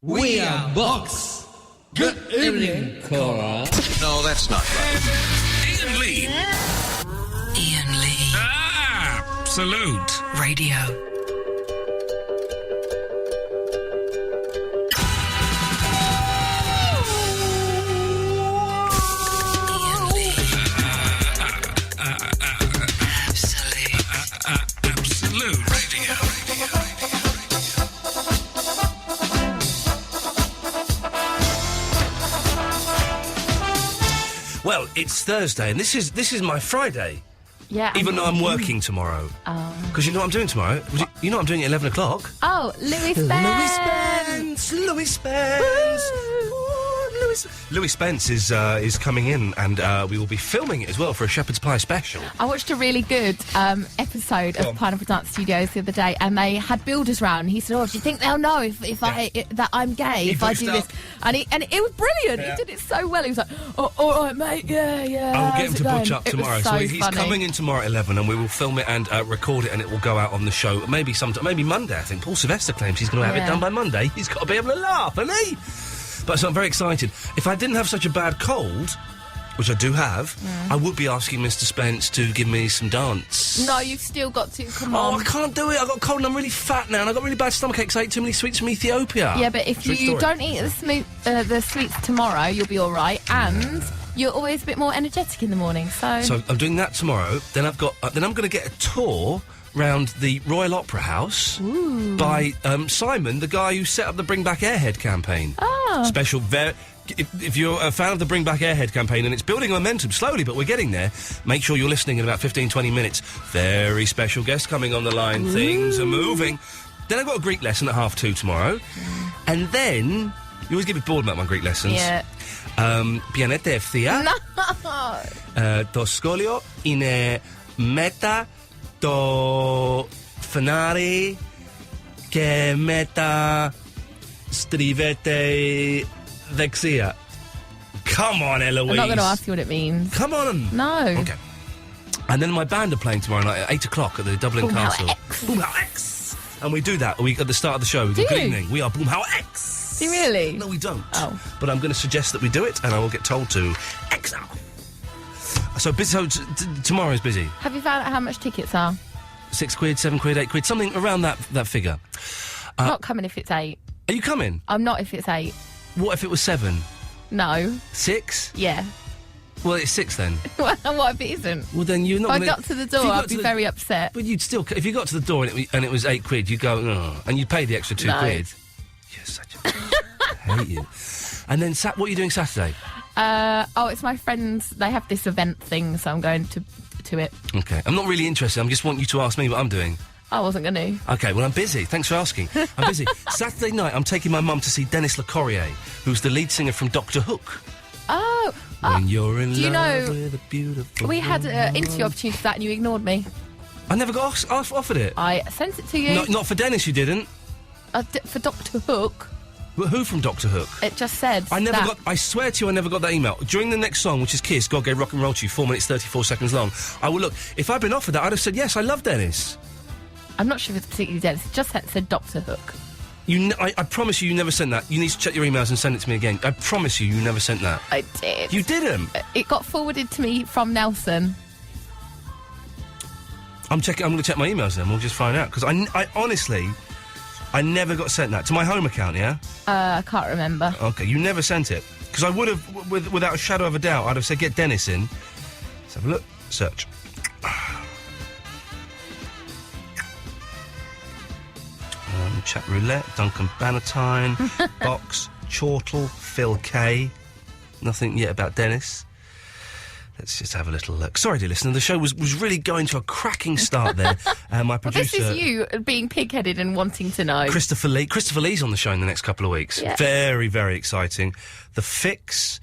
We are Box. Good evening, Cora. No, that's not right. Iain Lee. Iain Lee. Absolute Radio. Iain Lee. Absolute Radio. Well, it's Thursday, and this is my Friday. Yeah. Even though I'm working tomorrow. Because you know what I'm doing tomorrow? You know what I'm doing at 11 o'clock? Oh, Louis Spence. Louis Spence! Louis Spence is coming in, and we will be filming it as well for a Shepherd's Pie special. I watched a really good episode of Pineapple Dance Studios the other day, and they had builders round. And he said, "Oh, do you think they'll know that I'm gay if I do this?" And it was brilliant. Yeah. He did it so well. He was like, "Oh, all right, mate. Yeah." I will get him to butch up It was tomorrow. so He's funny. coming in tomorrow at 11, and we will film it and record it, and it will go out on the show. Maybe Monday. I think Paul Sylvester claims he's going to have it done by Monday. He's got to be able to laugh, hasn't he? But so I'm very excited. If I didn't have such a bad cold, which I do have, I would be asking Mr. Spence to give me some dance. No, you've still got to. Come Oh, on. I can't do it. I got a cold and I'm really fat now, and I got really bad stomachache because I ate too many sweets from Ethiopia. Yeah, but if True you story. don't eat the sweets tomorrow, you'll be all right, and you're always a bit more energetic in the morning. So I'm doing that tomorrow. Then I've got. Then I'm going to get a tour round the Royal Opera House by Simon, the guy who set up the Bring Back Airhead campaign. Oh. Special. If you're a fan of the Bring Back Airhead campaign, and it's building momentum slowly, but we're getting there, make sure you're listening in about 15-20 minutes. Very special guest coming on the line. Things are moving. Then I've got a Greek lesson at 2:30 tomorrow. And then, you always get me bored about my Greek lessons. Yeah. Pianete ευθεία. No. Το σχόλιο είναι μετά το φανάρι και μετά στρίβεται δεξιά. Come on, Eloise. I'm not going to ask you what it means. Come on. No. Okay. And then my band are playing tomorrow night at 8 o'clock at the Dublin Boomhauer Castle. X. Boomhauer X. And we do that at the start of the show. We go, Do good you? evening. We are Boomhauer X. Do you really? No, we don't. Oh. But I'm going to suggest that we do it, and I will get told to X out. So tomorrow's busy. Have you found out how much tickets are? £6, £7, £8, something around that figure. I'm not coming if it's 8. Are you coming? I'm not if it's 8. What if it was 7? No. 6? Yeah. Well, it's 6 then. What if it isn't? Well, then you're not. If I got to the door, I'd be very upset. But you'd still, if you got to the door and it was £8, you'd go, oh, and you'd pay the extra £2. No. You're such a. I hate you. And then, what are you doing Saturday? It's my friends. They have this event thing, so I'm going to it. Okay, I'm not really interested. I just want you to ask me what I'm doing. I wasn't going to. Okay, well, I'm busy. Thanks for asking. I'm busy. Saturday night, I'm taking my mum to see Dennis LeCorrier, who's the lead singer from Doctor Hook. Oh. When you're in do you love know, with a beautiful we had an woman. interview opportunity for that and you ignored me. I never got offered it. I sent it to you. Not for Dennis, you didn't. For Doctor Hook. But who from Doctor Hook? It just said I swear to you, I never got that email. During the next song, which is Kiss, God Gave Rock and Roll to You, 4 minutes 34 seconds long, I will look. If I'd been offered that, I'd have said, yes, I love Dennis. I'm not sure if it's particularly Dennis. It just said Doctor Hook. I promise you never sent that. You need to check your emails and send it to me again. I promise you never sent that. I did. You didn't? It got forwarded to me from Nelson. I'm going to check my emails then. We'll just find out. Because I honestly, I never got sent that. To my home account, yeah? I can't remember. Okay, you never sent it. Because I would have, without a shadow of a doubt, I'd have said, get Dennis in. Let's have a look. Search. Chat roulette, Duncan Bannatyne, Box, Chortle, Phil K. Nothing yet about Dennis. Let's just have a little look. Sorry, dear listener, the show was really going to a cracking start there. My producer... Well, this is you being pig-headed and wanting to know. Christopher Lee. Christopher Lee's on the show in the next couple of weeks. Yeah. Very, very exciting. The Fix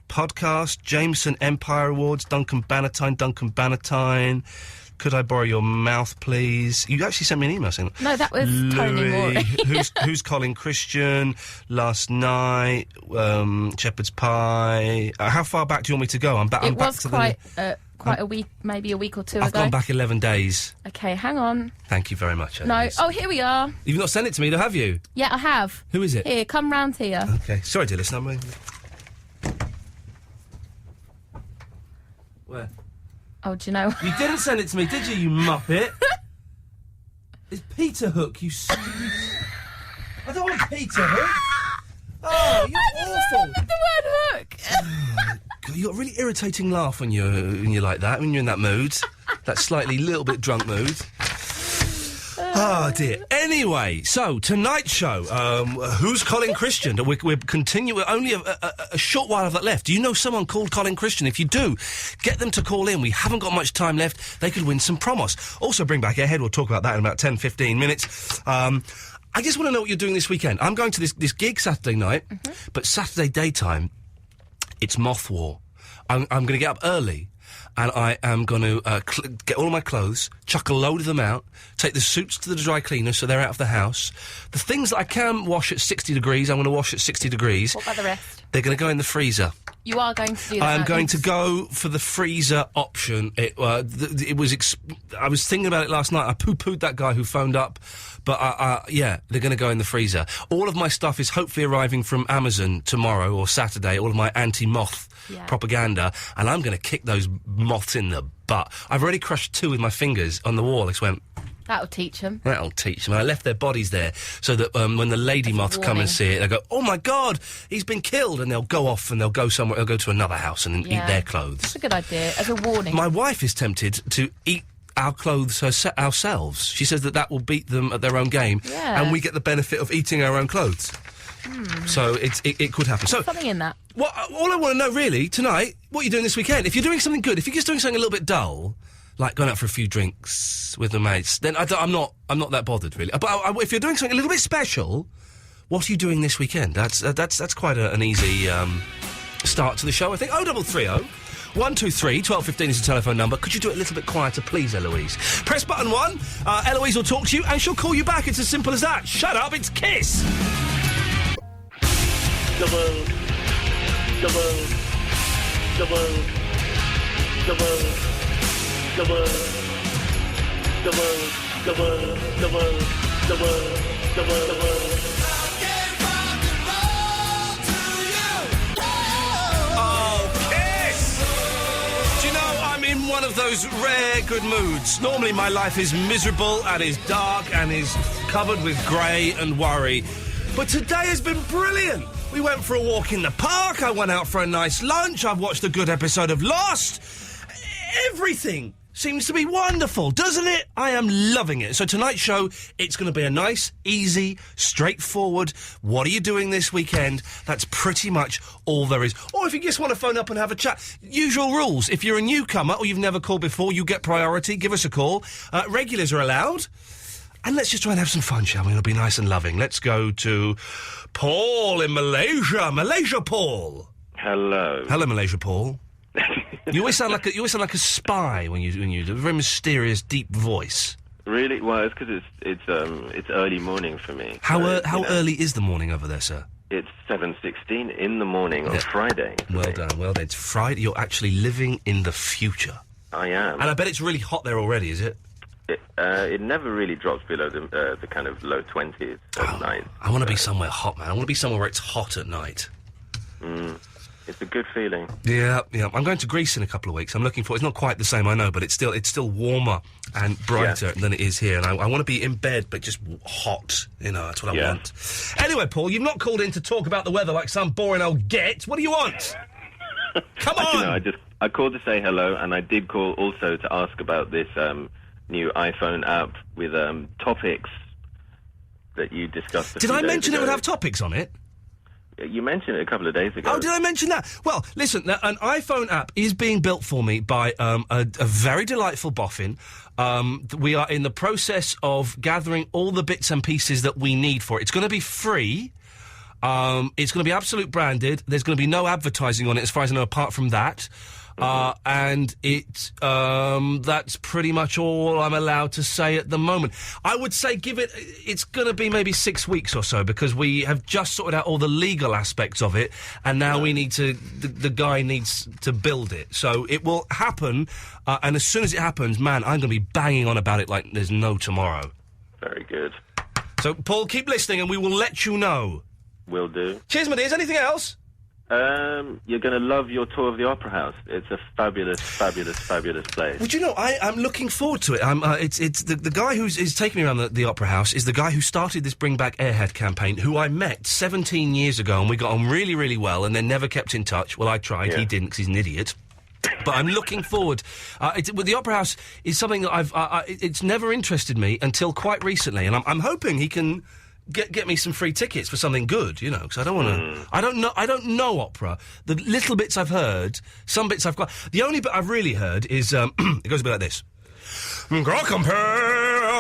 podcast, Jameson Empire Awards, Duncan Bannatyne. Could I borrow your mouth, please? You actually sent me an email saying that. No, that was Tony Moore. who's Colin Christian? Last Night, Shepherd's Pie. How far back do you want me to go? I'm back. It I'm back was to quite quite a week, maybe a week or two I've ago. gone back 11 days. Okay, hang on. Thank you very much. No. Eloise. Oh, here we are. You've not sent it to me, though, have you? Yeah, I have. Who is it? Here, come round here. Okay. Sorry, dear listener. Where? Oh, do you know? You didn't send it to me, did you, you muppet? It's Peter Hook, you... I don't want Peter Hook. Oh, you're awful. With the word hook. God, you've got a really irritating laugh when you're like that, when you're in that mood. That slightly little bit drunk mood. Oh, dear. Anyway, so, tonight's show, who's Colin Christian? We're continuing, only a short while of that left. Do you know someone called Colin Christian? If you do, get them to call in. We haven't got much time left. They could win some promos. Also, bring back Airhead. We'll talk about that in about 10, 15 minutes. I just want to know what you're doing this weekend. I'm going to this gig Saturday night, but Saturday daytime, it's Moth War. I'm going to get up early, and I am going to get all of my clothes, chuck a load of them out, take the suits to the dry cleaner so they're out of the house. The things that I can wash at 60 degrees, I'm going to wash at 60 degrees. What about the rest? They're going to go in the freezer. You are going to do that. I'm going to go for the freezer option. It was. I was thinking about it last night. I poo-pooed that guy who phoned up, but yeah, they're going to go in the freezer. All of my stuff is hopefully arriving from Amazon tomorrow or Saturday. All of my anti-moth propaganda, and I'm going to kick those moths in the butt. I've already crushed 2 with my fingers on the wall. I just went. That'll teach them. That'll teach them. And I left their bodies there so that when the lady moths come and see it, they go, "Oh my God, he's been killed!" And they'll go off and they'll go somewhere. They'll go to another house and eat their clothes. That's a good idea as a warning. My wife is tempted to eat our clothes ourselves. She says that will beat them at their own game, and we get the benefit of eating our own clothes. So it could happen. So something in that. Well, all I want to know really tonight, what you're doing this weekend. If you're doing something good, if you're just doing something a little bit dull, like going out for a few drinks with the mates, then I'm not that bothered really. But if you're doing something a little bit special, what are you doing this weekend? That's quite an easy start to the show, I think. 0330 123 1215 is the telephone number. Could you do it a little bit quieter, please, Eloise? Press button 1. Eloise will talk to you, and she'll call you back. It's as simple as that. Shut up, it's Kiss. The world. The world. The world. The world. The world. The world. The world. The world. The world. The world. The world. In one of those rare good moods. Normally my life is miserable and is dark and is covered with grey and worry. But today has been brilliant. We went for a walk in the park, I went out for a nice lunch, I've watched a good episode of Lost. Everything seems to be wonderful, doesn't it? I am loving it. So tonight's show, it's going to be a nice, easy, straightforward, what are you doing this weekend? That's pretty much all there is. Or if you just want to phone up and have a chat, usual rules. If you're a newcomer or you've never called before, you get priority, give us a call. Regulars are allowed. And let's just try and have some fun, shall we? It'll be nice and loving. Let's go to Paul in Malaysia. Malaysia, Paul. Hello. Hello, Malaysia, Paul. You always sound like a spy when you do a very mysterious, deep voice. Really? Well, it's because it's early morning for me. How early is the morning over there, sir? It's 7:16 in the morning on Friday. Well done, well done. It's Friday. You're actually living in the future. I am. And I bet it's really hot there already, is it? It never really drops below the kind of low 20s at night. I want to be somewhere hot, man. I want to be somewhere where it's hot at night. It's a good feeling. Yeah. I'm going to Greece in a couple of weeks. I'm looking for. It's not quite the same, I know, but it's still warmer and brighter than it is here. And I want to be in bed, but just hot. You know, that's what I want. Anyway, Paul, you've not called in to talk about the weather like some boring old git. What do you want? Come on. I called to say hello, and I did call also to ask about this new iPhone app with topics that you discussed. Did I mention it would have topics on it? You mentioned it a couple of days ago. Oh, did I mention that? Well, listen, an iPhone app is being built for me by a very delightful boffin. We are in the process of gathering all the bits and pieces that we need for it. It's going to be free. It's going to be absolute branded. There's going to be no advertising on it, as far as I know, apart from that. and that's pretty much all I'm allowed to say at the moment. I would say it's going to be maybe 6 weeks or so, because we have just sorted out all the legal aspects of it, and now we need to, the guy needs to build it. So it will happen, and as soon as it happens, man, I'm going to be banging on about it like there's no tomorrow. Very good. So, Paul, keep listening and we will let you know. Will do. Cheers, my dears. Anything else? You're going to love your tour of the Opera House. It's a fabulous, fabulous, fabulous place. Well, do you know, I'm looking forward to it. It's the guy who's taking me around the Opera House is the guy who started this Bring Back Airhead campaign, who I met 17 years ago, and we got on really, really well, and then never kept in touch. Well, I tried. Yeah. He didn't, because he's an idiot. But I'm looking forward. The Opera House is something that it's never interested me until quite recently, and I'm hoping he can get me some free tickets for something good, you know, because I don't want to... I don't know opera. The little bits I've heard, some bits I've got... The only bit I've really heard is... it goes a bit like this. Go compare,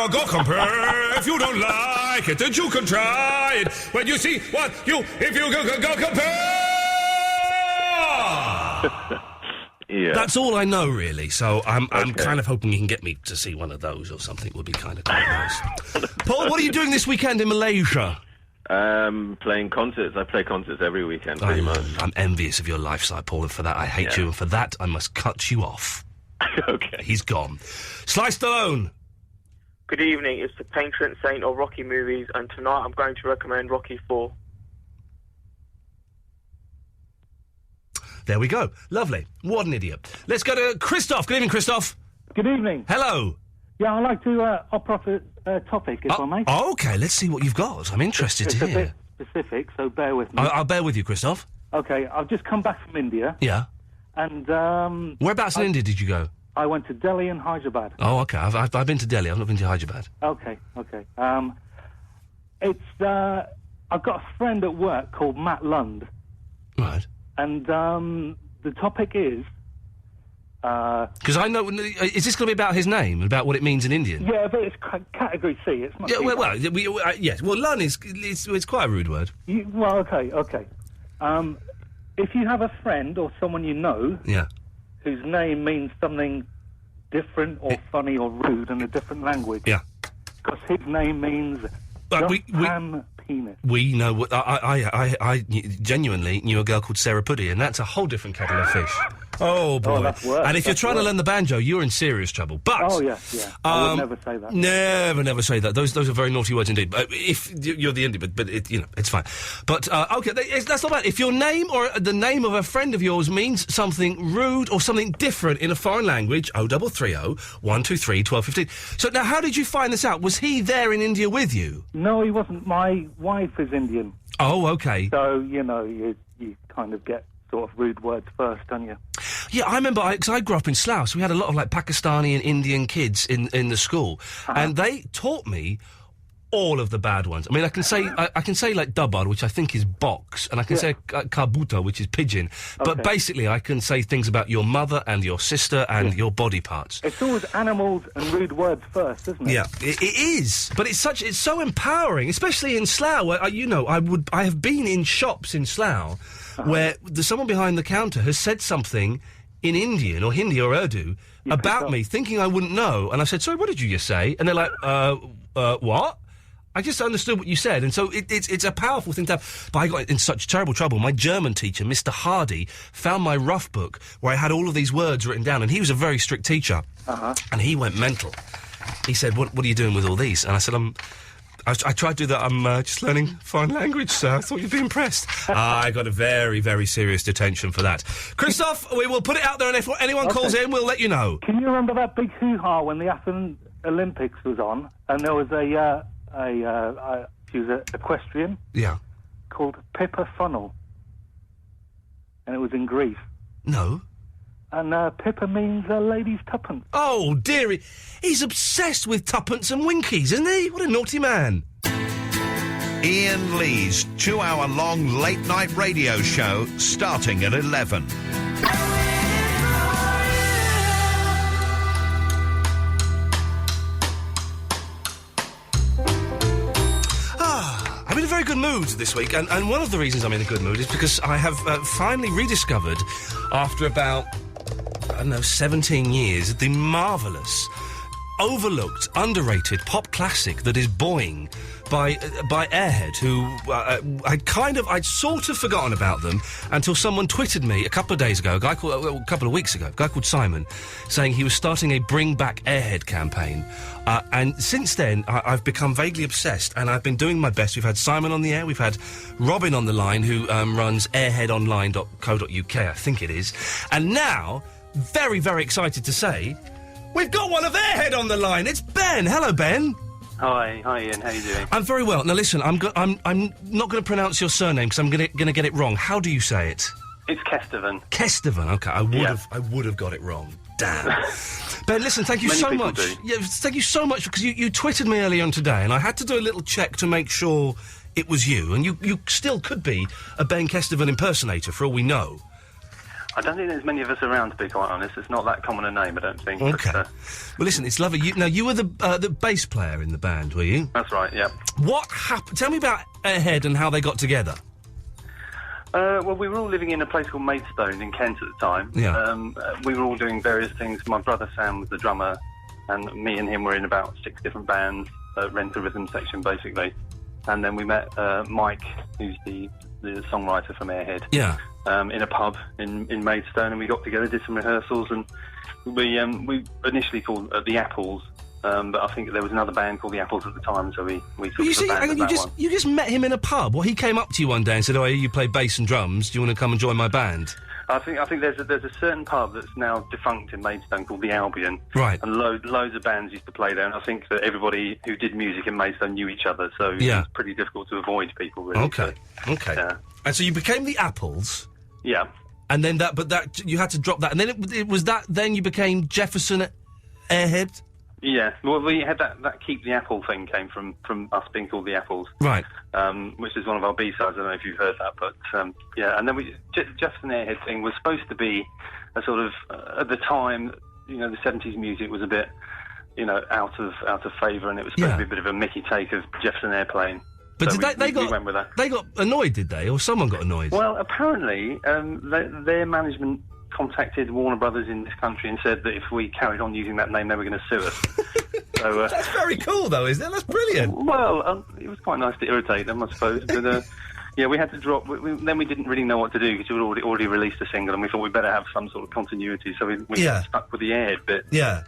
if you don't like it, then you can try it. When you see what you... If you go compare... Yeah. That's all I know, really, so I'm kind of hoping you can get me to see one of those or something. Would be kind of quite nice. Paul, what are you doing this weekend in Malaysia? Playing concerts. I play concerts every weekend, pretty much. I'm envious of your lifestyle, Paul, and for that I hate you, and for that I must cut you off. Okay. He's gone. Sly Stallone. Good evening, it's the Patriot Saint or Rocky movies, and tonight I'm going to recommend Rocky 4. There we go. Lovely. What an idiot. Let's go to Christoph. Good evening, Christoph. Good evening. Hello. Yeah, I'd like to opera topic, if I may. Oh, OK, let's see what you've got. I'm interested to hear. It's a bit specific, so bear with me. I'll bear with you, Christoph. OK, I've just come back from India. Yeah. And, whereabouts in India did you go? I went to Delhi and Hyderabad. Oh, OK. I've been to Delhi. I've not been to Hyderabad. OK. I've got a friend at work called Matt Lund. Right. And the topic is... Because I know... Is this going to be about his name, about what it means in Indian? Yeah, but it's category C. It's not... Yeah, yes. Well, Lun is it's quite a rude word. OK. If you have a friend or someone you know... Yeah. ...whose name means something different or funny or rude in a different language... Yeah. Because his name means... penis. We know what... I genuinely knew a girl called Sarah Puddy, and that's a whole different kettle of fish. Oh, boy. Oh, that's worse. And if you're trying to learn the banjo, you're in serious trouble. But... Oh, yeah. I would never say that. Never say that. Those are very naughty words indeed. If you're the Indian, but it's fine. But, OK, that's not bad. If your name or the name of a friend of yours means something rude or something different in a foreign language, 0330 123 1215. So now, how did you find this out? Was he there in India with you? No, he wasn't. My wife is Indian. Oh, OK. So, you kind of get sort of rude words first, don't you? Yeah, I remember, because I grew up in Slough, so we had a lot of, Pakistani and Indian kids in the school, and they taught me all of the bad ones. I mean, I can say dabar, which I think is box, and I can say kabuta, which is pigeon, but basically I can say things about your mother and your sister and your body parts. It's always animals and rude words first, isn't it? Yeah, it is, but it's so empowering, especially in Slough, where, I have been in shops in Slough where someone behind the counter has said something in Indian or Hindi or Urdu about me, thinking I wouldn't know, and I said, sorry, what did you just say? And they're like, what? I just understood what you said, and so it's a powerful thing to have. But I got in such terrible trouble. My German teacher, Mr. Hardy, found my rough book where I had all of these words written down, and he was a very strict teacher, and he went mental. He said, what are you doing with all these? And I said, I tried to do that. I'm just learning foreign language, sir. I thought you'd be impressed. I got a very, very serious detention for that. Christoph, we will put it out there, and if anyone calls in, we'll let you know. Can you remember that big hoo-ha when the Athens Olympics was on, and there was she was an equestrian? Yeah. Called Pippa Funnel. And it was in Greece. No. And Pippa means lady's tuppence. Oh, dearie. He's obsessed with tuppence and winkies, isn't he? What a naughty man. Iain Lee's 2-hour-long late-night radio show starting at 11. I'm in a very good mood this week, and one of the reasons I'm in a good mood is because I have finally rediscovered, after about I don't know, 17 years, the marvellous, overlooked, underrated pop classic that is Boing by Airhead, who I'd sort of forgotten about them until someone twittered me a couple of days ago, a couple of weeks ago, a guy called Simon, saying he was starting a Bring Back Airhead campaign. And since then, I've become vaguely obsessed, and I've been doing my best. We've had Simon on the air, we've had Robin on the line, who runs airheadonline.co.uk, I think it is. And now, very, very excited to say, we've got one of Airhead on the line. It's Ben. Hello, Ben. Hi, Ian. How you doing? I'm very well. Now, listen, I'm not going to pronounce your surname because I'm going to get it wrong. How do you say it? It's Kestevan. Kestevan. Okay, I would have got it wrong. Damn. Ben, listen, thank you Many so people much. do. Yeah, thank you so much because you twittered me earlier on today, and I had to do a little check to make sure it was you. And you still could be a Ben Kestevan impersonator, for all we know. I don't think there's many of us around, to be quite honest. It's not that common a name, I don't think. Okay. But, well, listen, it's lovely. You were the bass player in the band, were you? that's right, yeah. What happened? Tell me about Airhead and how they got together. Well, we were all living in a place called Maidstone in Kent at the time. Yeah. We were all doing various things. My brother Sam was the drummer, and me and him were in about 6 different bands, rental rhythm section, basically. And then we met Mike, who's the songwriter from Airhead. Yeah. In a pub in Maidstone, and we got together, did some rehearsals, and we initially called the Apples, but I think there was another band called the Apples at the time, so we took the band of that one. You just met him in a pub. Well, he came up to you one day and said, "Oh, you play bass and drums. Do you want to come and join my band?" I think there's a certain pub that's now defunct in Maidstone called the Albion, right? And loads of bands used to play there, and I think that everybody who did music in Maidstone knew each other, so it was pretty difficult to avoid people, really. Okay. Yeah. And so you became the Apples. Yeah. And then that you had to drop that, and then it was that. Then you became Jefferson Airhead. Yeah. Well, we had that Keep the Apple thing came from us being called the Apples, right? Which is one of our B-sides. I don't know if you've heard that, but yeah. And then Jefferson Airhead thing was supposed to be a sort of at the time, the 70s music was a bit, out of favour, and it was supposed to be a bit of a Mickey take of Jefferson Airplane. But so we went with that. They got annoyed, did they? Or someone got annoyed? Well, apparently, their management contacted Warner Brothers in this country and said that if we carried on using that name, they were going to sue us. So, that's very cool, though, isn't it? That's brilliant. Well, it was quite nice to irritate them, I suppose. But, yeah, we had to drop. Then we didn't really know what to do because we had already released a single, and we thought we'd better have some sort of continuity. So we stuck with the Airhead bit. Yeah.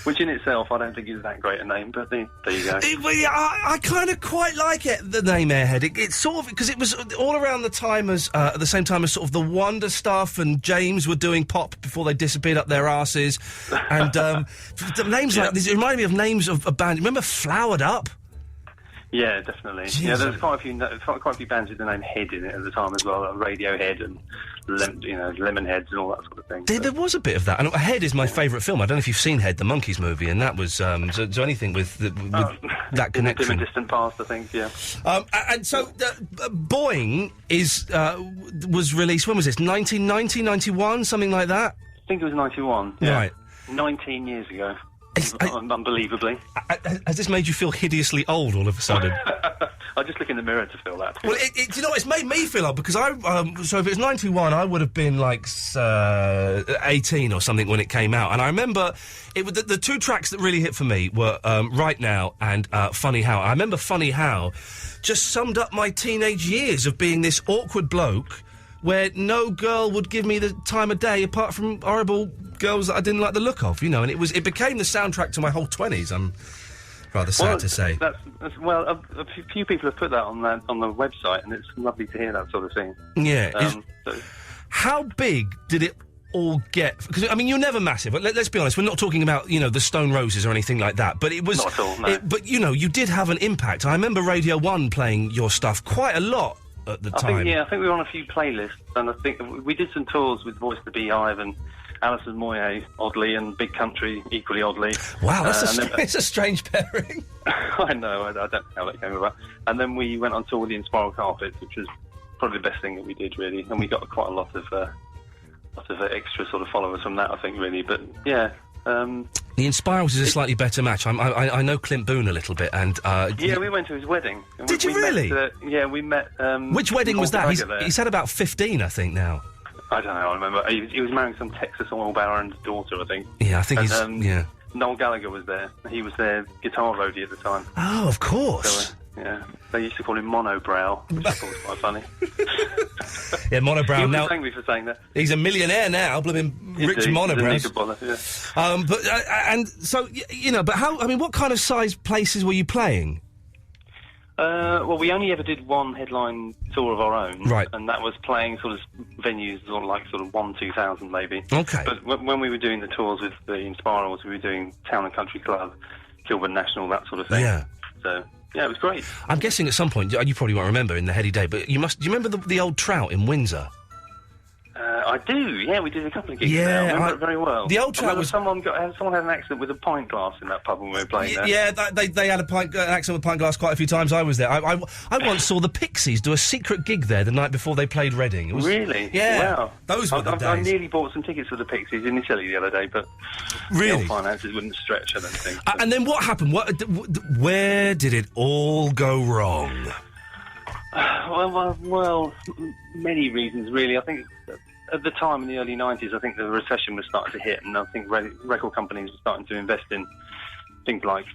Which in itself, I don't think is that great a name, but there you go. I kind of quite like it, the name Airhead. It's sort of, because it was all around the time as, at the same time as sort of the Wonder stuff, and James were doing pop before they disappeared up their arses. And the names like this, it reminded me of names of a band. Remember Flowered Up? Yeah, definitely. Jeez. Yeah, there's quite a few bands with the name Head in it at the time as well, like Radiohead and Lemonheads and all that sort of thing. There was a bit of that. And Head is my favourite film. I don't know if you've seen Head, the Monkees movie, and that was so anything with that connection. Dim and distant past, I think. Yeah. And so Boing was released. When was this? 1990, 91, something like that. I think it was 91. Yeah. Right. 19 years ago. Unbelievably. Has this made you feel hideously old all of a sudden? I just look in the mirror to feel that. Well, it's made me feel old because so if it was 91, I would have been like 18 or something when it came out. And I remember the 2 tracks that really hit for me were Right Now and Funny How. I remember Funny How just summed up my teenage years of being this awkward bloke where no girl would give me the time of day apart from horrible girls that I didn't like the look of, and it became the soundtrack to my whole 20s. I'm rather sad to say. A few people have put that on the website, and it's lovely to hear that sort of thing. Yeah. How big did it all get? Because you're never massive. But let's be honest, we're not talking about the Stone Roses or anything like that. But it was not at all. No. But you did have an impact. I remember Radio 1 playing your stuff quite a lot at the time. I think we were on a few playlists, and I think we did some tours with Voice of the Beehive and Alison Moyet, oddly, and Big Country, equally oddly. Wow, it's a strange pairing. I know, I don't know how that came about. And then we went on tour with the Inspiral Carpets, which was probably the best thing that we did, really. And we got quite a lot of extra sort of followers from that, I think, really. But, yeah. The Inspirals is a slightly better match. I know Clint Boone a little bit, and... yeah, we went to his wedding. Did you really? We met... Which wedding was that? He's had about 15, I think, now. I don't know, I remember. He was marrying some Texas oil baron's daughter, I think. Yeah, I think and, yeah. Noel Gallagher was there. He was their guitar roadie at the time. Oh, of course. So, yeah, they used to call him Monobrow, which I thought was quite funny. Yeah, Monobrow. He Now thank me for saying that. he's a millionaire now, blooming rich Monobrow. Yeah. But and so you know, but how? I mean, what kind of size places were you playing? Well, we only ever did one headline tour of our own, Right. And that was playing sort of venues sort of like 1,000-2,000 maybe. Okay. But when we were doing the tours with the Inspirals, we were doing Town and Country Club, Kilburn National, that sort of thing. Yeah. So yeah, it was great. I'm guessing at some point you probably won't remember in the heady day, but you must. Do you remember the old Trout in Windsor? I do. Yeah, we did a couple of gigs Yeah, there. I remember it very well. the old Trout was someone had an accident with a pint glass in that pub when we were playing there. Yeah, they had an accident with pint glass quite a few times. I was there. I once saw the Pixies do a secret gig there the night before they played Reading. It was, Really? Yeah. Wow. Those were the days. I nearly bought some tickets for the Pixies in Italy the other day, but Really? the finances wouldn't stretch, I don't think. And then what happened? Where did it all go wrong? Well, many reasons, really. I think at the time in the early 90s, I think the recession was starting to hit, and I think record companies were starting to invest in things like,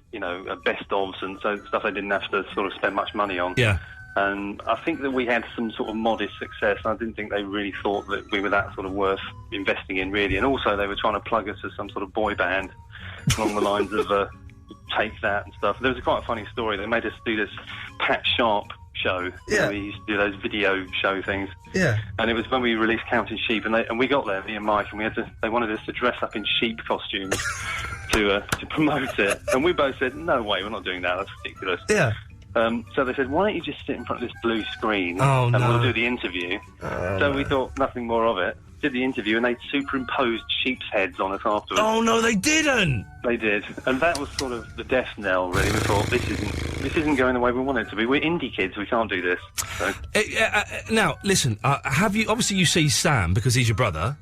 best-ofs and so stuff they didn't have to sort of spend much money on. Yeah. And I think that we had some sort of modest success. I didn't think they really thought that we were that sort of worth investing in, really. And also they were trying to plug us as some sort of boy band along the lines of Take That and stuff. There was quite a funny story. They made us do this Pat Sharp show. Yeah. We used to do those video show things. Yeah. And it was when we released Counting Sheep, and we got there, me and Mike, and they wanted us to dress up in sheep costumes to promote it. And we both said, no way, we're not doing that. That's ridiculous. Yeah. So they said, why don't you just sit in front of this blue screen Oh, and no. we'll do the interview. So we thought nothing more of it. Did the interview, and they superimposed sheep's heads on us afterwards. Oh, no, they didn't! They did. And that was sort of the death knell, really. We thought, this isn't going the way we want it to be. We're indie kids, we can't do this. So. Now, listen, have you... Obviously you see Sam, because he's your brother.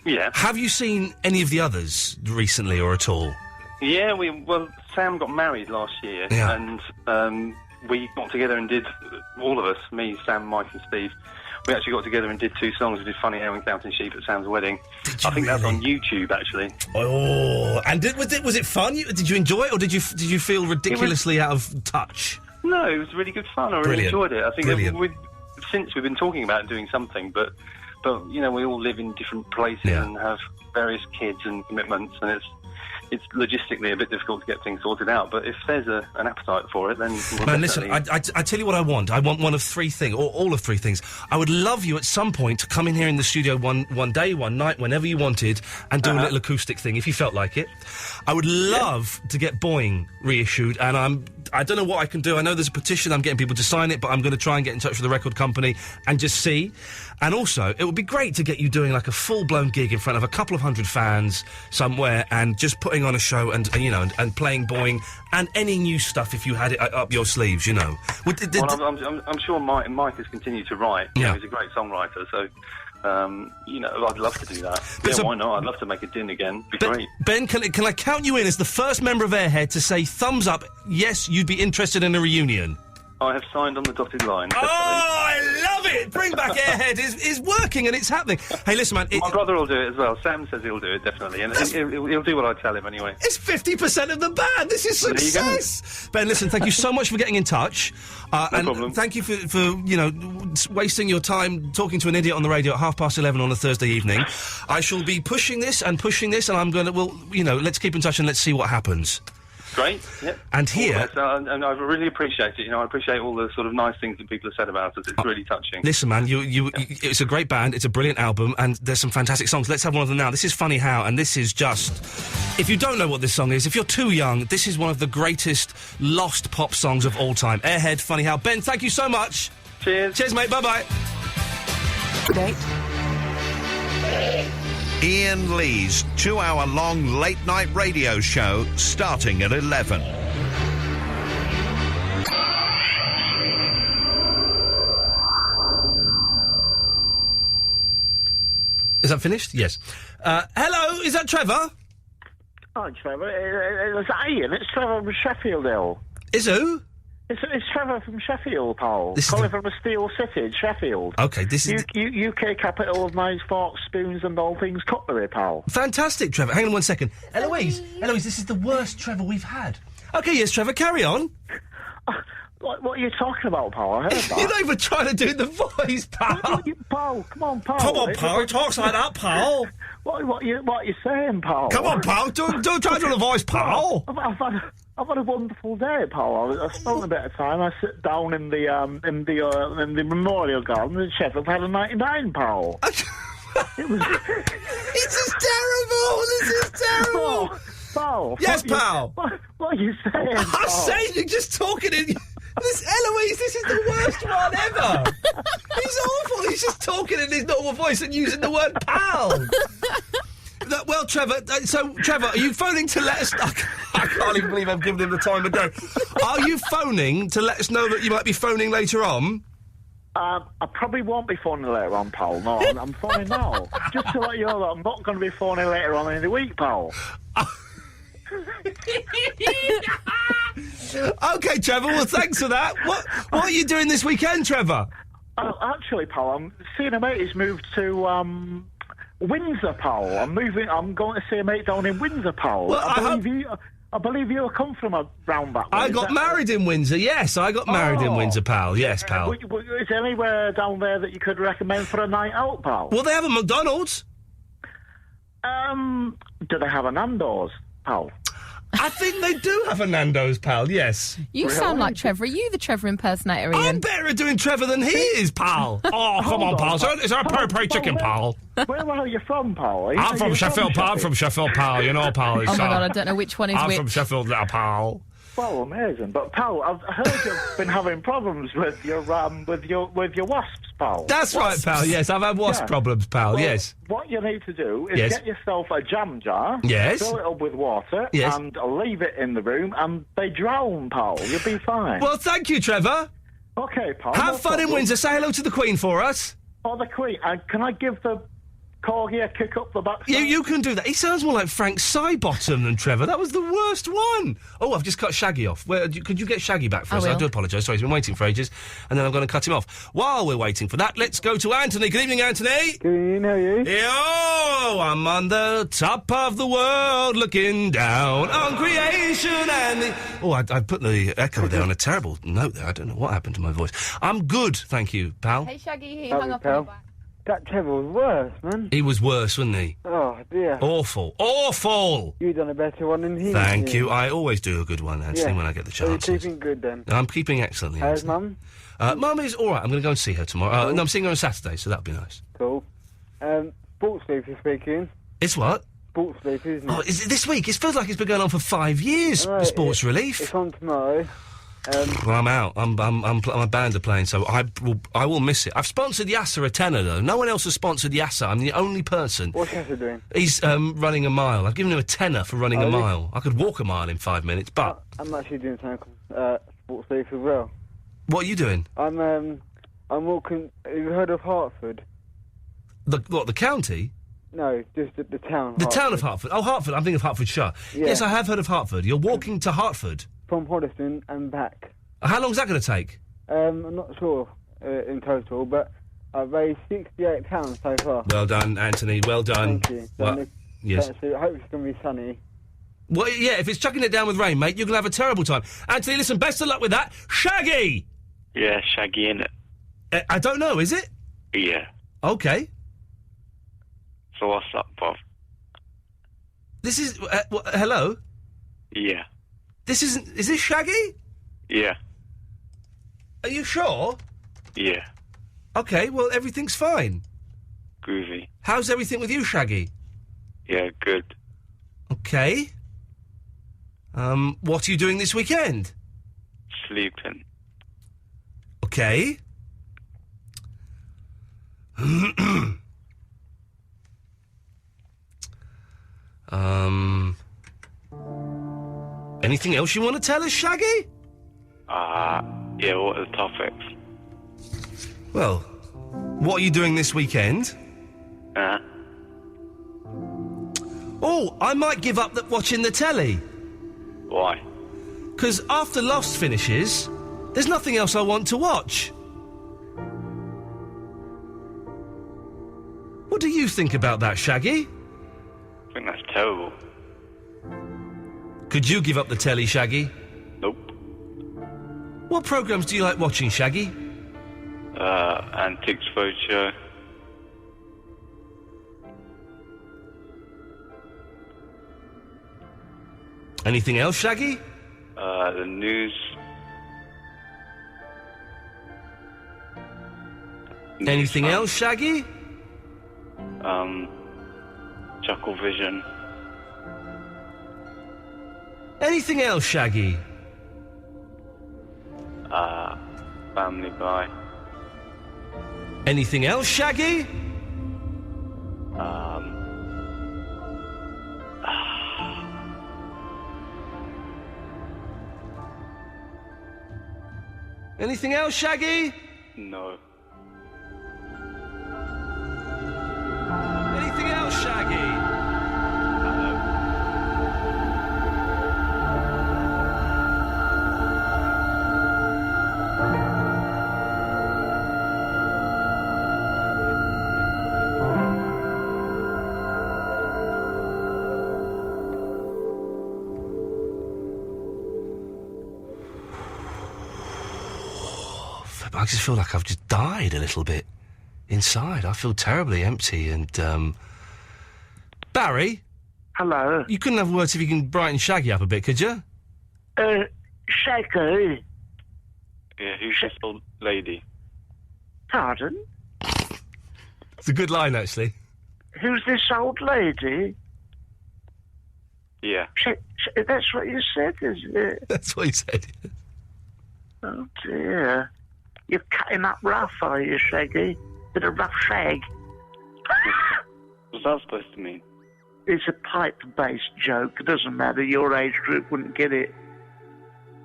Yeah. Have you seen any of the others recently or at all? Yeah, Sam got married last year, Yeah. and we got together and did, all of us, me, Sam, Mike and Steve, we actually got together and did 2 songs. We did Funny How and Counting Sheep at Sam's wedding. I think that's on YouTube, actually. Oh, and was it fun? Did you enjoy it, or did you feel ridiculously out of touch? No, it was really good fun. I really Brilliant. enjoyed it. I think Brilliant. since we've been talking about doing something, but we all live in different places Yeah. and have various kids and commitments, and it's logistically a bit difficult to get things sorted out, but if there's an appetite for it, then we'll Man, listen, definitely... I tell you what I want. I want one of 3 things, or all of 3 things. I would love you at some point to come in here in the studio one day, one night, whenever you wanted, and do a little acoustic thing, if you felt like it. I would love to get Boing reissued, and I don't know what I can do. I know there's a petition, I'm getting people to sign it, but I'm going to try and get in touch with the record company and just see. And also, it would be great to get you doing like a full-blown gig in front of a couple of hundred fans somewhere and just putting on a show and playing Boing and any new stuff if you had it up your sleeves, you know. I'm sure Mike has continued to write. Yeah. He's a great songwriter, so... I'd love to do that. Why not? I'd love to make a din again. Be great. Ben, can I count you in as the first member of Airhead to say thumbs up, yes, you'd be interested in a reunion? I have signed on the dotted line. Oh, I love it! Bring back Airhead is working and it's happening. Hey, listen, man. My brother will do it as well. Sam says he'll do it, definitely. And he'll do what I tell him anyway. It's 50% of the band. This is success. Ben, listen, thank you so much for getting in touch. No problem. Thank you for wasting your time talking to an idiot on the radio at 11:30 on a Thursday evening. I shall be pushing this, and I'm going to, let's keep in touch and let's see what happens. Great, yep. And here... and I really appreciate it. I appreciate all the sort of nice things that people have said about us. It's really touching. Listen, man, it's a great band, it's a brilliant album, and there's some fantastic songs. Let's have one of them now. This is Funny How, and this is just... If you don't know what this song is, if you're too young, this is one of the greatest lost pop songs of all time. Airhead, Funny How. Ben, thank you so much. Cheers. Cheers, mate. Bye-bye. Great. Iain Lee's 2-hour-long late-night radio show starting at 11. Is that finished? Yes. Hello, is that Trevor? Hi, Trevor. It's Iain. It's Trevor from Sheffield Hill. Is who? It's Trevor from Sheffield, pal. This is Calling from a steel city, Sheffield. Okay, this is... UK capital of knives, forks, spoons and all things cutlery, pal. Fantastic, Trevor. Hang on 1 second. Eloise, this is the worst Trevor we've had. Okay, yes, Trevor, carry on. What are you talking about, pal? I heard that. You're not even trying to do the voice, pal. Pal, come on, pal. Come on, pal. It talks like that, pal. What are you saying, pal? Come on, pal. Don't try to do the voice, pal. I've had a wonderful day, pal. I spent a bit of time. I sit down in the memorial garden in Sheffield. I've had a 99, pal. It was. This is terrible. This is terrible. Pal. Yes, pal. What are you saying? I'm saying you're just talking in. Eloise, this is the worst one ever. He's awful. He's just talking in his normal voice and using the word pal. Well, Trevor, Trevor, are you phoning to let us... I can't even believe I've given him the time of day. Are you phoning to let us know that you might be phoning later on? I probably won't be phoning later on, pal. No, I'm phoning now. Just to let you know that I'm not going to be phoning later on in the week, pal. OK, Trevor, well, thanks for that. What are you doing this weekend, Trevor? Actually, pal, I'm seeing a mate who's moved to... Windsor, pal. I'm going to see a mate down in Windsor, pal. Well, I believe you come from around that way. I got married in Windsor, yes. I got married in Windsor, pal. Yes, pal. Is there anywhere down there that you could recommend for a night out, pal? Well, they have a McDonald's. Do they have a Nando's, pal? I think they do have a Nando's, pal, yes. You sound like Trevor. Are you the Trevor impersonator, Ian? I'm better at doing Trevor than he is, pal. Oh, come on, pal. Is there a peri-peri chicken, pal? Where are you from, pal? I'm from Sheffield, pal. I'm from Sheffield, pal. You know, pal. Oh, my God, I don't know which one is I'm which. from Sheffield, little pal. Well, amazing. But, pal, I've heard you've been having problems with your wasps, pal. That's right, pal. Yes, I've had wasp problems, pal. Well, yes. What you need to do is get yourself a jam jar, yes, fill it up with water, yes, and leave it in the room, and they drown, pal. You'll be fine. Well, thank you, Trevor. Okay, pal. Have fun in Windsor. Say hello to the Queen for us. Oh, the Queen. Can I give the corgi a kick up the backside? You can do that. He sounds more like Frank Sidebottom than Trevor. That was the worst one. Oh, I've just cut Shaggy off. Could you get Shaggy back for us? I do apologise. Sorry, he's been waiting for ages, and then I'm going to cut him off. While we're waiting for that, let's go to Anthony. Good evening, Anthony. Good evening, how are you? Yo, I'm on the top of the world looking down on creation and the... Oh, I put the echo there on a terrible note there. I don't know what happened to my voice. I'm good, thank you, pal. Hey, Shaggy, he hung up on your back. That Trevor was worse, man. He was worse, wasn't he? Oh, dear. Awful. Awful! You done a better one than he. Thank you. I always do a good one, Anthony, when I get the chance. So you're keeping good, then? I'm keeping excellently. How's Mum? Mum is all right. I'm going to go and see her tomorrow. Cool. No, I'm seeing her on Saturday, so that'll be nice. Cool. Sports League this weekend. It's what? Sports League, isn't it? Oh, is it this week? It feels like it's been going on for 5 years, Sports Relief. It's on tomorrow. Well, I'm out. My band are playing, so I will miss it. I've sponsored Yasser a tenner, though. No one else has sponsored Yasser. I'm the only person. What's Yasser doing? He's running a mile. I've given him a tenner for running a mile. I could walk a mile in 5 minutes, but... I'm actually doing something Sports League as well. What are you doing? I'm walking... Have you heard of Hartford? The county? No, just the town. The town of Hartford. Oh, Hartford. I'm thinking of Hertfordshire. Yeah. Yes, I have heard of Hartford. You're walking to Hartford? From Hoddesdon and back. How long's that going to take? I'm not sure in total, but I've raised £68 so far. Well done, Anthony. Well done. Thank you. Well, yes. I hope it's going to be sunny. Well, yeah, if it's chucking it down with rain, mate, you're going to have a terrible time. Anthony, listen, best of luck with that. Shaggy! Yeah, Shaggy, innit? I don't know, is it? Yeah. OK. So what's up, Bob? This is... hello? Yeah. This isn't... Is this Shaggy? Yeah. Are you sure? Yeah. OK, well, everything's fine. Groovy. How's everything with you, Shaggy? Yeah, good. OK. What are you doing this weekend? Sleeping. OK. Anything else you want to tell us, Shaggy? Yeah, what are the topics? Well, what are you doing this weekend? Oh, I might give up watching the telly. Why? Because after Lost finishes, There's nothing else I want to watch. What do you think about that, Shaggy? I think that's terrible. Could you give up the telly, Shaggy? Nope. What programmes do you like watching, Shaggy? Antiques Roadshow. Anything else, Shaggy? The news. Anything else, Shaggy? Chuckle Vision. Anything else, Shaggy? Family Guy. Anything else, Shaggy? Anything else, Shaggy? No. Anything else, Shaggy? I just feel like I've just died a little bit inside. I feel terribly empty and, Barry? Hello? You couldn't have words if you can brighten Shaggy up a bit, could you? Shaggy? Yeah, who's this old lady? Pardon? It's a good line, actually. Who's this old lady? Yeah. That's what you said, is it? That's what he said. Oh, dear. You're cutting up rough, are you, Shaggy? Bit of rough shag. What's that supposed to mean? It's a pipe-based joke. It doesn't matter. Your age group wouldn't get it.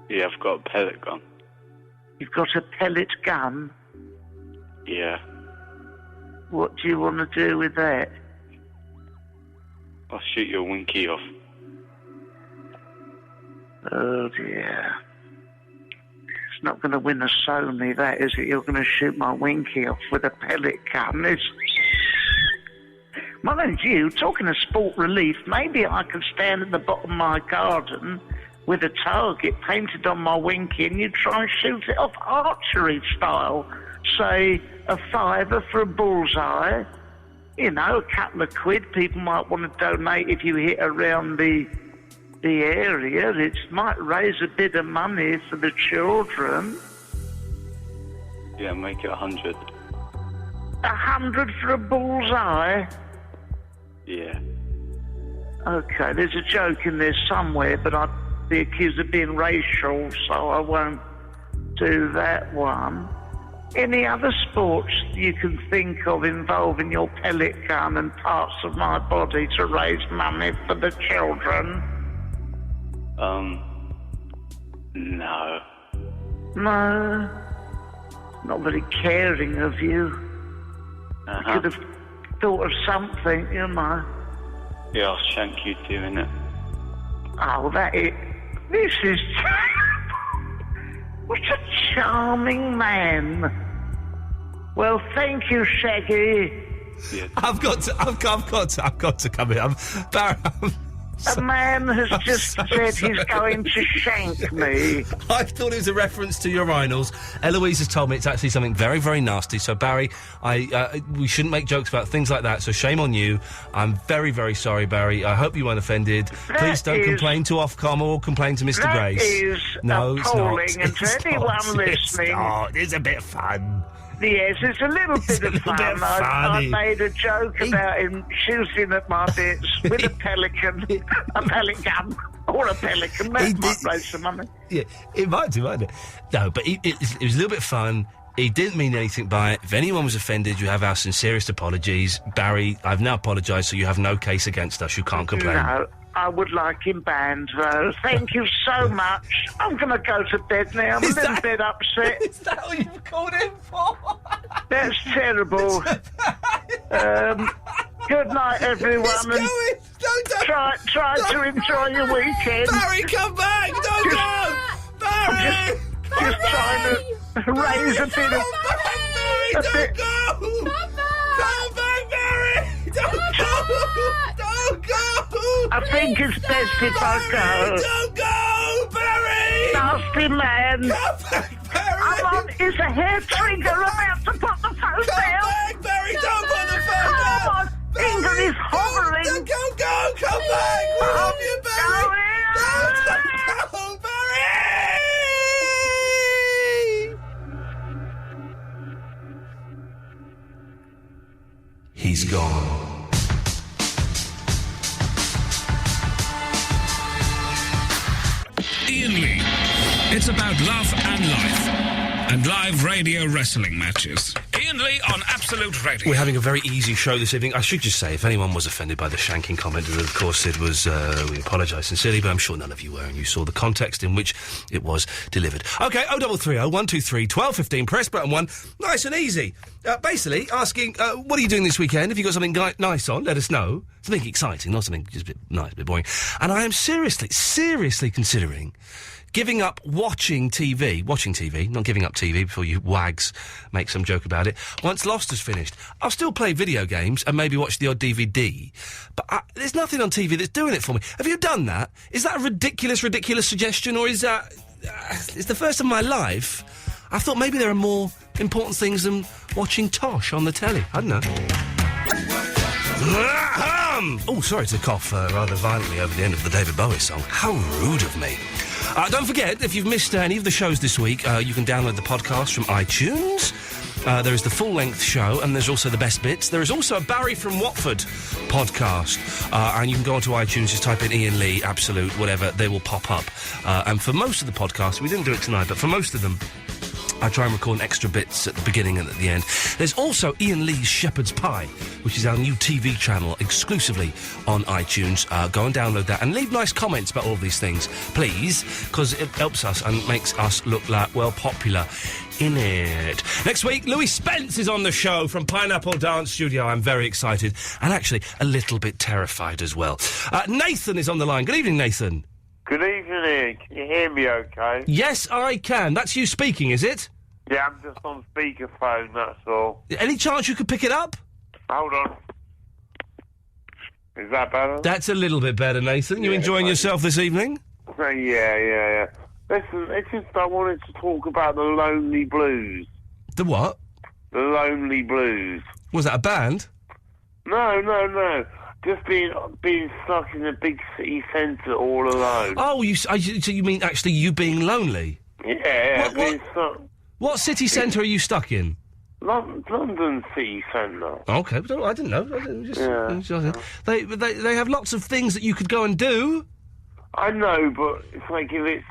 Yeah, I've got a pellet gun. You've got a pellet gun? Yeah. What do you want to do with that? I'll shoot your winky off. Oh, dear. It's not going to win a Sony, that, is it? You're going to shoot my winky off with a pellet gun. Mind you, talking of sport relief, maybe I could stand at the bottom of my garden with a target painted on my winky and you try and shoot it off archery style. Say, a £5 for a bullseye. You know, a couple of quid people might want to donate if you hit around the area. It might raise a bit of money for the children. Yeah, make it 100. 100 for a bullseye? Yeah. Okay, there's a joke in there somewhere, but I'd be accused of being racial, so I won't do that one. Any other sports you can think of involving your pellet gun and parts of my body to raise money for the children? No. No. Not very caring of you. Uh-huh. You could have thought of something, you know. Yeah, I'll shank you too, innit? Oh, this is... What a charming man. Well, thank you, Shaggy. Yeah. I've got to come in. Barry, A man has just said he's going to shank me. I thought it was a reference to urinals. Eloise has told me it's actually something very, very nasty. So, Barry, we shouldn't make jokes about things like that, so shame on you. I'm very, very sorry, Barry. I hope you weren't offended. Please don't complain to Ofcom or complain to Mr. Grace. That is appalling, and to anyone listening... It's a bit fun. Yes, it's a little bit of fun. I made a joke about him shooting at my bits with a pellet gun, or a pelican. That might raise some money. Yeah, it might do, mightn't it? No, but it was a little bit fun. He didn't mean anything by it. If anyone was offended, you have our sincerest apologies. Barry, I've now apologised, so you have no case against us. You can't complain. No, I would like him banned, though. Thank you so much. I'm going to go to bed now. I'm a little bit upset. Is that what you've called him for? That's terrible. Good night, everyone. Try to enjoy your weekend. Barry, come back! Don't go! Barry! just trying to raise a bit of... Don't go! Come back, Barry! Don't go! Don't go! I think it's best if I go. Don't go, Barry! Nasty man. Come back, Barry! I'm on. Is a hair trigger about to put the phone down? Come back, Barry! Don't put the phone Oh, down! my finger is hovering. Don't go! Come back! We love you, Barry! Don't go, Barry! He's gone. Iain Lee. It's about love and life. And live radio wrestling matches. Iain Lee on Absolute Radio. We're having a very easy show this evening. I should just say, if anyone was offended by the shanking comment, of course it was, we apologise sincerely, but I'm sure none of you were, and you saw the context in which it was delivered. OK, 0330 123 1215, press button 1, nice and easy. Basically, asking, what are you doing this weekend? If you've got something nice on, let us know. Something exciting, not something just a bit nice, a bit boring. And I am seriously considering giving up watching TV, not giving up TV before you wags make some joke about it. Once Lost is finished, I'll still play video games and maybe watch the odd DVD, but there's nothing on TV that's doing it for me. Have you done that? Is that a ridiculous suggestion, or is that... it's the first of my life. I thought maybe there are more important things than watching Tosh on the telly. I don't know. Oh, sorry to cough rather violently over the end of the David Bowie song. How rude of me. Don't forget, if you've missed any of the shows this week, you can download the podcast from iTunes. There is the full-length show, and there's also the best bits. There is also a Barry from Watford podcast, and you can go onto iTunes, just type in Iain Lee, Absolute, whatever, they will pop up. And for most of the podcasts, we didn't do it tonight, but for most of them, I try and record extra bits at the beginning and at the end. There's also Iain Lee's Shepherd's Pie, which is our new TV channel exclusively on iTunes. Go and download that and leave nice comments about all of these things, please, because it helps us and makes us look like, well, popular in it. Next week, Louis Spence is on the show from Pineapple Dance Studio. I'm very excited and actually a little bit terrified as well. Nathan is on the line. Good evening, Nathan. Good evening, Ian. Can you hear me okay? Yes, I can. That's you speaking, is it? Yeah, I'm just on speakerphone, that's all. Any chance you could pick it up? Hold on. Is that better? That's a little bit better, Nathan. You enjoying yourself this evening? Yeah. Listen, it's just I wanted to talk about the Lonely Blues. The what? The Lonely Blues. Was that a band? No. Just being stuck in a big city centre all alone. Oh, so you mean actually you being lonely? Yeah, being stuck. What city centre are you stuck in? London city centre. Okay, I didn't know. They have lots of things that you could go and do. I know, but it's like if it's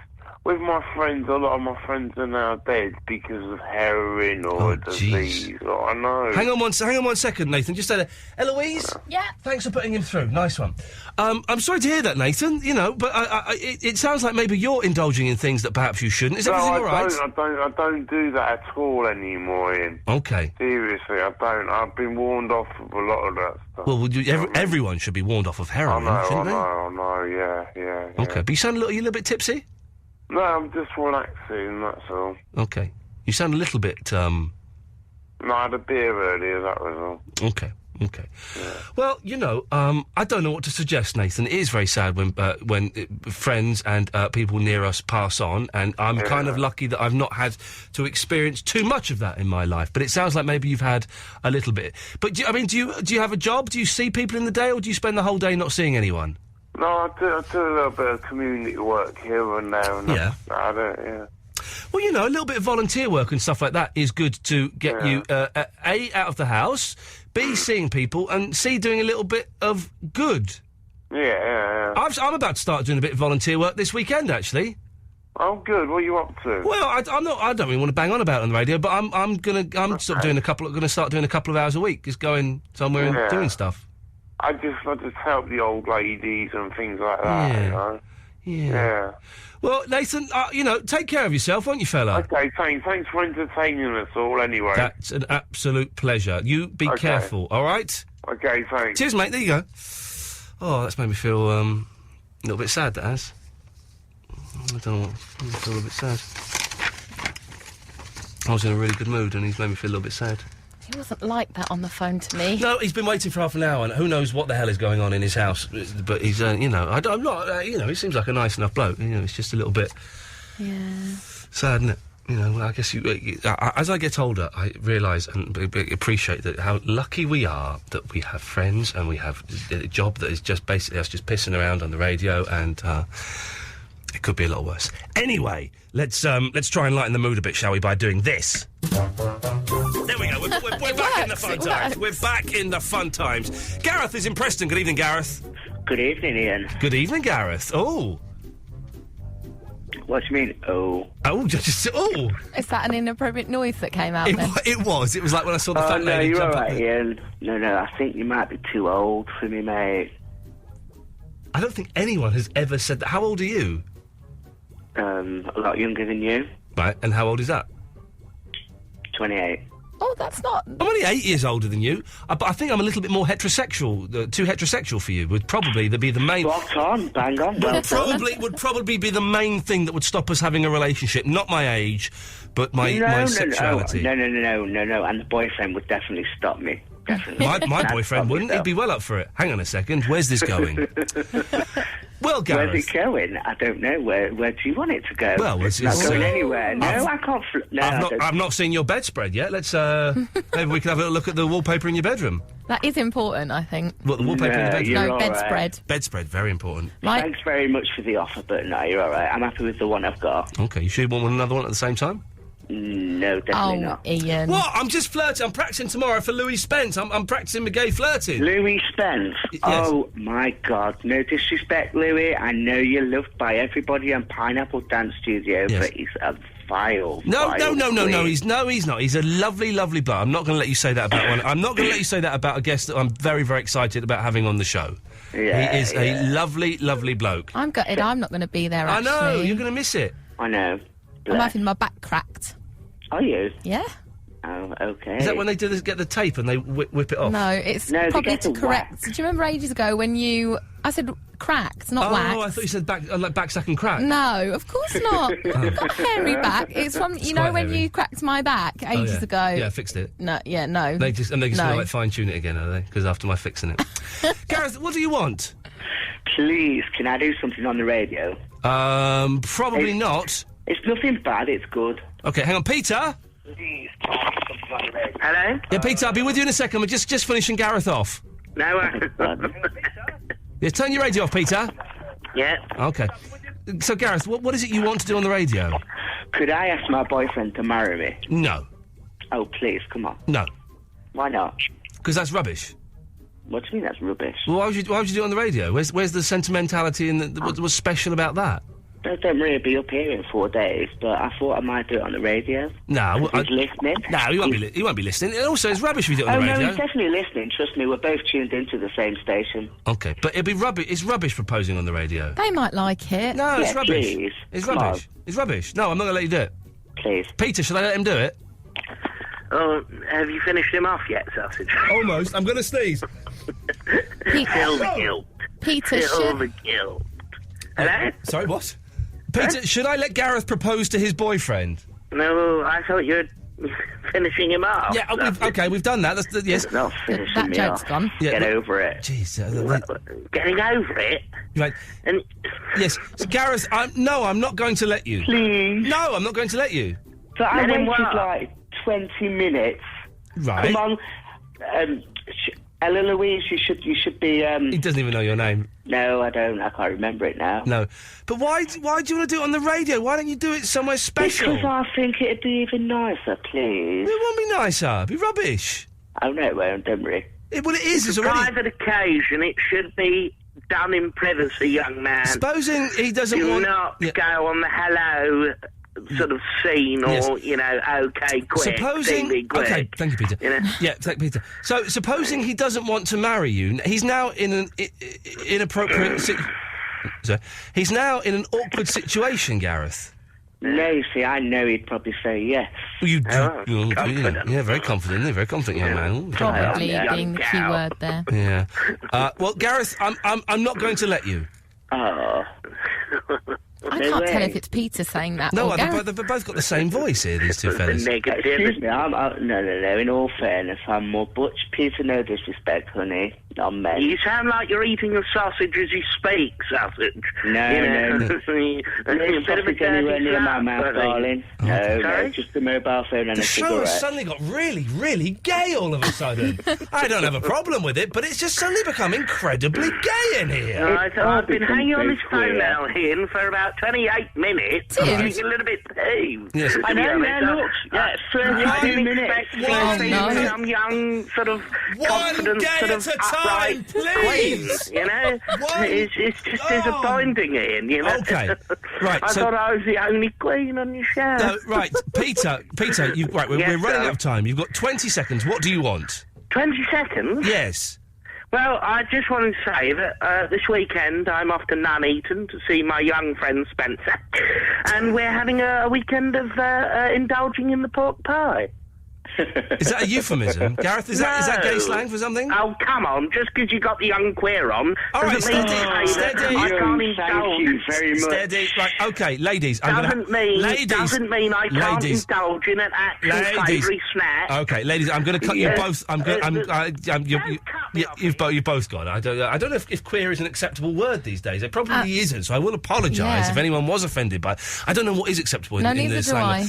with my friends, a lot of my friends are now dead because of heroin or a disease. I know. Hang on one second, Nathan. Just say that. Eloise? Yeah? Thanks for putting him through. Nice one. I'm sorry to hear that, Nathan, but it sounds like maybe you're indulging in things that perhaps you shouldn't. Is everything all right? I don't do that at all anymore, Ian. Okay. Seriously, I don't. I've been warned off of a lot of that stuff. Well, everyone should be warned off of heroin, shouldn't they? I know, yeah. Okay, but you sound are you a little bit tipsy? No, I'm just relaxing, that's all. Okay. You sound a little bit, No, I had a beer earlier, that was all. Okay. Yeah. Well, I don't know what to suggest, Nathan. It is very sad when friends and people near us pass on, and I'm kind of lucky that I've not had to experience too much of that in my life. But it sounds like maybe you've had a little bit. But do you have a job? Do you see people in the day, or do you spend the whole day not seeing anyone? No, I do a little bit of community work here and there. And I don't, yeah. Well, a little bit of volunteer work and stuff like that is good to get you, A, out of the house, B, seeing people, and C, doing a little bit of good. Yeah. I'm about to start doing a bit of volunteer work this weekend, actually. Oh, good. What are you up to? Well, I don't really want to bang on about it on the radio, but I'm sort of going to start doing a couple of hours a week, just going somewhere and doing stuff. I just help the old ladies and things like that, Yeah. Well, Nathan, take care of yourself, won't you, fella? Okay, thanks for entertaining us all, anyway. That's an absolute pleasure. You be careful, all right? Okay, thanks. Cheers, mate. There you go. Oh, that's made me feel a little bit sad, that has. I don't know what. I feel a bit sad. I was in a really good mood, and he's made me feel a little bit sad. He wasn't like that on the phone to me. No, he's been waiting for half an hour, and who knows what the hell is going on in his house. But he's, I'm not, he seems like a nice enough bloke. It's just a little bit sad, isn't it? I guess as I get older, I realise and appreciate that how lucky we are that we have friends and we have a job that is just basically us just pissing around on the radio, and it could be a lot worse. Anyway, let's try and lighten the mood a bit, shall we, by doing this. There we go. We're back in the fun times. We're back in the fun times. Gareth is in Preston. Good evening, Gareth. Good evening, Ian. Good evening, Gareth. Oh. What do you mean, oh? Oh, just, oh. Is that an inappropriate noise that came out then? It was. It was like when I saw the fat lady you're jump all up right, there. Ian. No, I think you might be too old for me, mate. I don't think anyone has ever said that. How old are you? A lot younger than you. Right, and how old is that? 28. Oh, that's not... I'm only 8 years older than you, but I think I'm a little bit more heterosexual, too heterosexual for you. Would probably be the main... Spot on, bang on. Would probably be the main thing that would stop us having a relationship. Not my age, but my sexuality. No, and the boyfriend would definitely stop me. Definitely. My boyfriend wouldn't. He'd be well up for it. Hang on a second. Where's this going? Well, Gareth. Where's it going? I don't know. Where do you want it to go? Well, it's not going anywhere. No, I can't. I've not seen your bedspread yet. Let's maybe we can have a look at the wallpaper in your bedroom. That is important, I think. What, the wallpaper in your bedroom? No, bedspread. Right. Bedspread, very important. Thanks very much for the offer, but no, you're all right. I'm happy with the one I've got. Okay, you sure you want another one at the same time? No, definitely not. Ian. What? I'm just flirting. I'm practising tomorrow for Louis Spence. I'm practising my gay flirting. Louis Spence? Yes. Oh, my God. No disrespect, Louis. I know you're loved by everybody on Pineapple Dance Studio, but he's a vile, No. prick. He's not. He's a lovely, lovely bloke. I'm not going to let you say that about one. I'm not going to let you say that about a guest that I'm very, very excited about having on the show. Yeah, he is a lovely, lovely bloke. I'm gutted. I'm not going to be there, actually. I know. You're going to miss it. I know. I'm having my back cracked. Are you? Yeah. Oh, okay. Is that when they do this, get the tape and they whip it off? No, it's probably to correct. Do you remember ages ago when I said cracked, not waxed? Oh, I thought you said back sack and crack. No, of course not. I've got a hairy back. It's from, you know, when you cracked my back ages ago. Yeah, I fixed it. No. They just no. gonna like fine tune it again, are they? Because after my fixing it. Gareth, what do you want? Please, can I do something on the radio? Probably not. It's nothing bad, it's good. Okay, hang on, Peter? Please, can I do something on the radio? Hello? Yeah, Peter, I'll be with you in a second. We're just finishing Gareth off. No, Yeah, turn your radio off, Peter. Yeah. Okay. So, Gareth, what is it you want to do on the radio? Could I ask my boyfriend to marry me? No. Oh, please, come on. No. Why not? Because that's rubbish. What do you mean that's rubbish? Well, why would you do it on the radio? Where's the sentimentality and what's special about that? I don't really be up here in 4 days, but I thought I might do it on the radio. No, he's listening. No, he won't be listening. And also, it's rubbish if you do it on the radio. No, he's definitely listening. Trust me, we're both tuned into the same station. Okay, but it'd be rubbish. It's rubbish proposing on the radio. They might like it. No, it's rubbish. Please. It's Come rubbish. on. It's rubbish. No, I'm not going to let you do it. Please. Peter, should I let him do it? Oh, have you finished him off yet, sausage? Almost. I'm going to sneeze. Feel the guilt. Peter, Feel the guilt. Hello? Sorry, what? Peter, should I let Gareth propose to his boyfriend? No, I thought you were finishing him off. Yeah, we've done that. Yes. Not finishing me off. Gone. Get over it. Jeez. Getting over it? Right. And yes. So, Gareth, I'm not going to let you. Please. No, I'm not going to let you. So I Let him waited what? like 20 minutes. Right. Come on. Ella Louise, you should be. He doesn't even know your name. No, I don't. I can't remember it now. No. But why do you want to do it on the radio? Why don't you do it somewhere special? Because I think it'd be even nicer, please. It won't be nicer. It'd be rubbish. Oh, no, it won't, don't worry. Well, it is. It's a private occasion. It should be done in privacy, young man. Supposing he doesn't Do want... not go on the hello sort of scene or, Yes. okay, quick, Supposing... TV, quick. Okay, thank you, Peter. Yeah, thank Peter. So, supposing he doesn't want to marry you, he's now in an inappropriate... he's now in an awkward situation, Gareth. No, you see, I know he'd probably say yes. You do. confident. Yeah, very confident. Very confident young man. Ooh, Probably being the key word there. Yeah. Well, Gareth, I'm not going to let you. Oh. I can't tell if it's Peter saying that. No, or they've Gareth. both got the same voice here, these two fellas. Excuse me, no, in all fairness, I'm more Butch. Peter, no disrespect, honey. I'm men. You sound like you're eating a sausage as you speak, sausage. No. a No bit of a sausage anywhere dirty near my slap, mouth, I think. darling. No, just a mobile phone and The a show cigarette. has suddenly got really, really gay all of a sudden. I don't have a problem with it, but it's just suddenly become incredibly gay in here. I've been hanging on this phone now, Ian, for about 28 minutes. I'm getting a little bit peeved. Yes. I know, look. Yeah, 32 minutes. Some young, sort of confident, sort of upright queen, you know? It's just disappointing, Ian, you know? Okay. Right, I thought I was the only queen on your show. No, right, Peter, we're running out of time. You've got 20 seconds. What do you want? 20 seconds? Yes. Well, I just wanted to say that this weekend I'm off to Nuneaton to see my young friend Spencer, and we're having a weekend of indulging in the pork pie. Is that a euphemism? Gareth, is that gay slang for something? Oh, come on. Just because you got the young queer on All right, doesn't mean to say that I can't indulge. Thank you very much. Steady. Right, okay, ladies. Doesn't mean I can't indulge in an actual savoury snack. Okay, ladies, I'm going to cut you both. You've both gone. I don't know if queer is an acceptable word these days. It probably isn't. So I will apologise if anyone was offended by it. I don't know what is acceptable in the slang. Neither do I.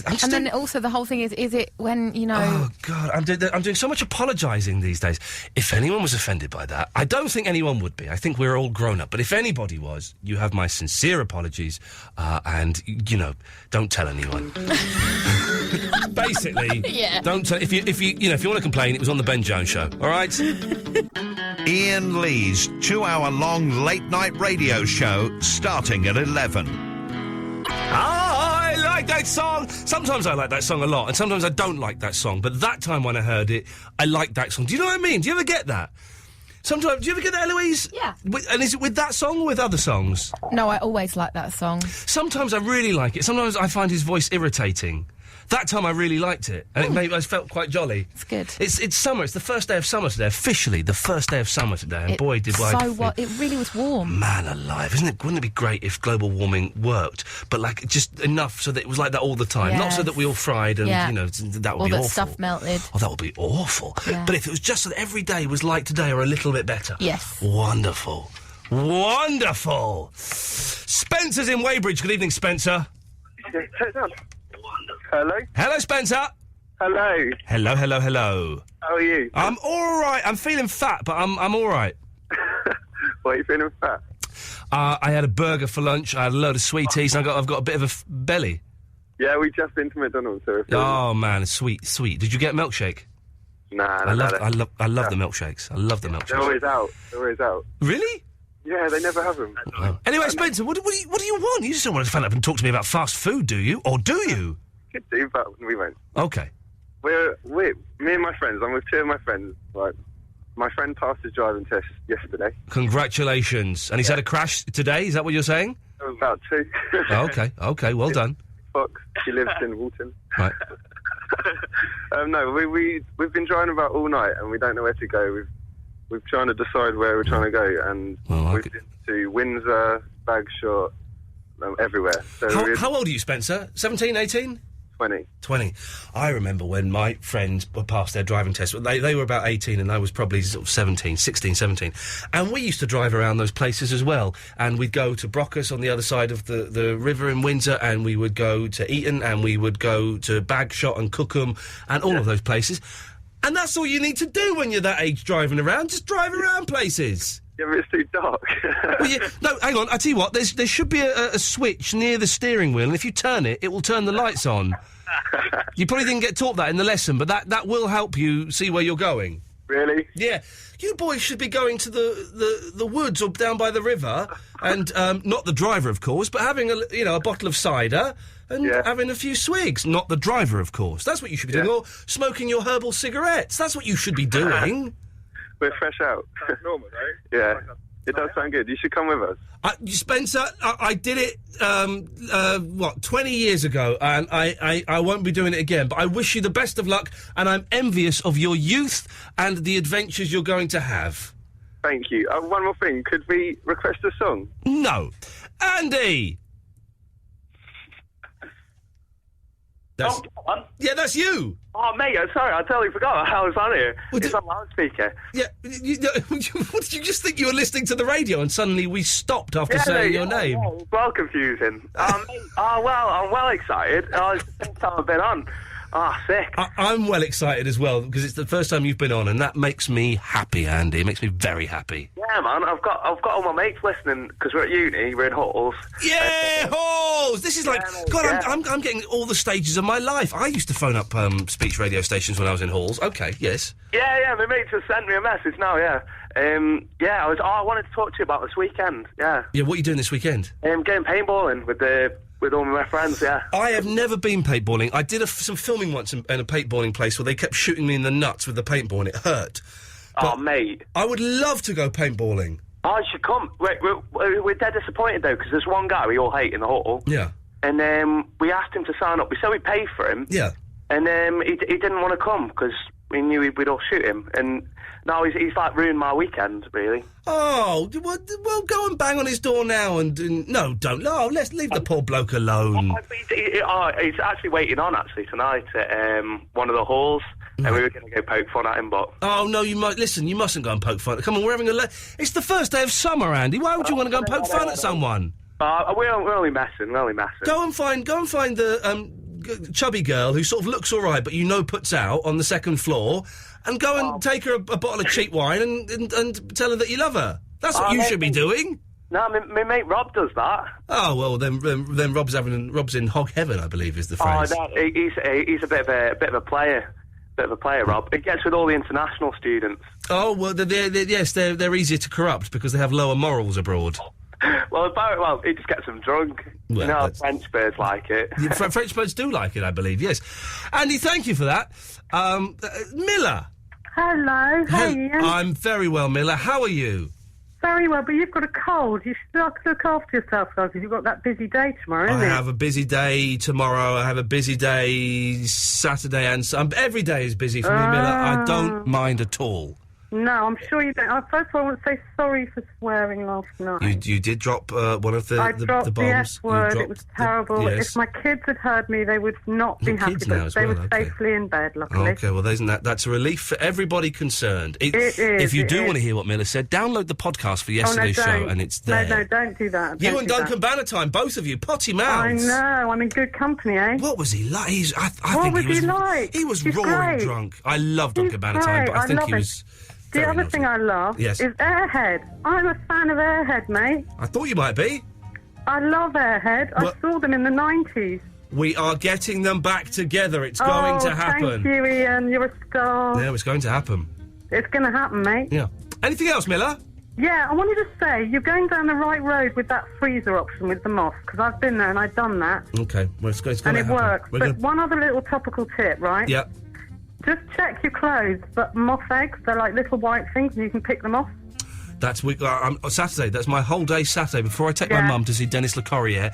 And then also the whole thing is it when, you know... Oh, God, I'm doing so much apologising these days. If anyone was offended by that, I don't think anyone would be. I think we're all grown up. But if anybody was, you have my sincere apologies, and, you know, don't tell anyone. Basically, don't tell... If you want to complain, it was on the Ben Jones Show, all right? Iain Lee's 2-hour-long late-night radio show starting at 11. I like that song. Sometimes I like that song a lot, and sometimes I don't like that song. But that time when I heard it, I liked that song. Do you know what I mean? Do you ever get that? Sometimes, do you ever get that, Eloise? Yeah. And is it with that song or with other songs? No, I always like that song. Sometimes I really like it. Sometimes I find his voice irritating. That time I really liked it, and I felt quite jolly. It's good. It's summer. It's the first day of summer today. Officially, the first day of summer today. And boy, did I... It really was warm. Man alive, isn't it? Wouldn't it be great if global warming worked, but like just enough so that it was like that all the time, not so that we all fried and you know that would be awful. Or that stuff melted. Oh, that would be awful. Yeah. But if it was just so that every day was like today or a little bit better. Yes. Wonderful. Wonderful. Spencer's in Weybridge. Good evening, Spencer. Hello? Hello, Spencer. Hello. Hello, hello, hello. How are you? I'm all right. I'm feeling fat, but I'm all right. Why are you feeling fat? I had a burger for lunch. I had a load of sweeties. And I've got a bit of a belly. Yeah, we just been to McDonald's. So oh man, sweet. Did you get a milkshake? Nah, I love the milkshakes. I love the milkshakes. They're always out. Really? Yeah, they never have them. Oh. Anyway, Spencer, what do you want? You just don't want to phone up and talk to me about fast food, do you? Or do you? Could do, but we won't. Okay. Me and my friends. I'm with two of my friends. Right. My friend passed his driving test yesterday. Congratulations. And he's had a crash today. Is that what you're saying? About 2. Okay. Well done. Fox. She lives in Walton. Right. No, we've been driving about all night and we don't know where to go. We're trying to decide where we're trying to go, and we've been to Windsor, Bagshot, everywhere. So how old are you, Spencer? 17, 18? 20. I remember when my friends passed their driving test. They were about 18 and I was probably sort of 16, 17. And we used to drive around those places as well. And we'd go to Brockus on the other side of the river in Windsor, and we would go to Eton, and we would go to Bagshot and Cookham and all of those places. And that's all you need to do when you're that age driving around. Just drive around places. Yeah, but it's too dark. No, hang on. I tell you what. There should be a switch near the steering wheel, and if you turn it, it will turn the lights on. You probably didn't get taught that in the lesson, but that will help you see where you're going. Really? Yeah. You boys should be going to the woods or down by the river, and not the driver, of course, but having a bottle of cider and having a few swigs. Not the driver, of course. That's what you should be doing. Or smoking your herbal cigarettes. That's what you should be doing. We're fresh out. That's normal, right? Yeah. It does sound good. You should come with us. Spencer, I did it, 20 years ago, and I won't be doing it again, but I wish you the best of luck, and I'm envious of your youth and the adventures you're going to have. Thank you. One more thing. Could we request a song? No. Andy! That's, yeah, that's you. Oh, mate, I'm sorry, I totally forgot I was on here. It's on loudspeaker. Yeah, what did you just think you were listening to the radio and suddenly we stopped after saying your name? Yeah, it's well confusing. Mate, well, I'm well excited. It's the first time I've been on. Sick. I'm well excited as well, because it's the first time you've been on, and that makes me happy, Andy. It makes me very happy. Yeah, man, I've got all my mates listening, because we're at uni, we're in halls. Yeah, halls! This is like... God, I'm getting all the stages of my life. I used to phone up speech radio stations when I was in halls. Okay, yes. Yeah, my mate just sent me a message now, yeah. I wanted to talk to you about this weekend, yeah. Yeah, what are you doing this weekend? Getting paintballing with all my friends, yeah. I have never been paintballing. I did some filming once in a paintballing place where they kept shooting me in the nuts with the paintball and it hurt. But mate. I would love to go paintballing. I should come. We're dead disappointed, though, because there's one guy we all hate in the hall. Yeah. And we asked him to sign up. We said we'd pay for him. Yeah. And he didn't want to come, because we knew we'd all shoot him. And now he's like ruined my weekend, really. Oh, well, go and bang on his door now and no, don't. No, let's leave the poor bloke alone. He's actually waiting on, tonight at one of the halls. And we were going to go poke fun at him, but... Oh, no, you mustn't go and poke fun. Come on, we're having it's the first day of summer, Andy. Why would you want to go and poke fun at someone? We're only messing, Go and find the chubby girl who sort of looks all right, but puts out on the second floor, and go and take her a bottle of cheap wine and tell her that you love her. That's what you should be doing. No, my mate Rob does that. Oh, well, then Rob's in hog heaven, I believe, is the phrase. Oh, no, he's a bit of a player. Rob. It gets with all the international students. Oh, well, they're easier to corrupt because they have lower morals abroad. Well, he just gets them drunk. Well, French birds like it. French birds do like it, I believe, yes. Andy, thank you for that. Miller. Hello, how are you? I'm very well, Miller. How are you? Very well, but you've got a cold. You should look after yourself, though, because you've got that busy day tomorrow, isn't it? I have a busy day tomorrow. I have a busy day Saturday and every day is busy for me, Miller. I don't mind at all. No, I'm sure you don't. First of all, I want to say sorry for swearing last night. You did drop one of the bombs. I dropped the F word. It was terrible. Yes. If my kids had heard me, they would not be happy. But they were safely in bed, luckily. Okay, well, that's a relief for everybody concerned. It is. If you do want to hear what Miller said, download the podcast for yesterday's show, and it's there. No, don't do that. You and Duncan Bannatyne, both of you, potty mouths. I know. I'm in good company, eh? What was he like? What was he like? He was roaring drunk. I love Duncan Bannatyne, but I think he was... The other thing I love is Airhead. I'm a fan of Airhead, mate. I thought you might be. I love Airhead. I saw them in the 90s. We are getting them back together. It's going to happen. Thank you, Iain. You're a star. Yeah, it's going to happen. It's going to happen, mate. Yeah. Anything else, Miller? Yeah, I wanted to say, you're going down the right road with that freezer option with the moth, because I've been there and I've done that. Okay, well, it's going to happen. And it works. But one other little topical tip, right? Yeah. Just check your clothes, but moth eggs, they're like little white things and you can pick them off. That's Saturday. That's my whole day Saturday. Before I take my mum to see Dennis Le Corriere,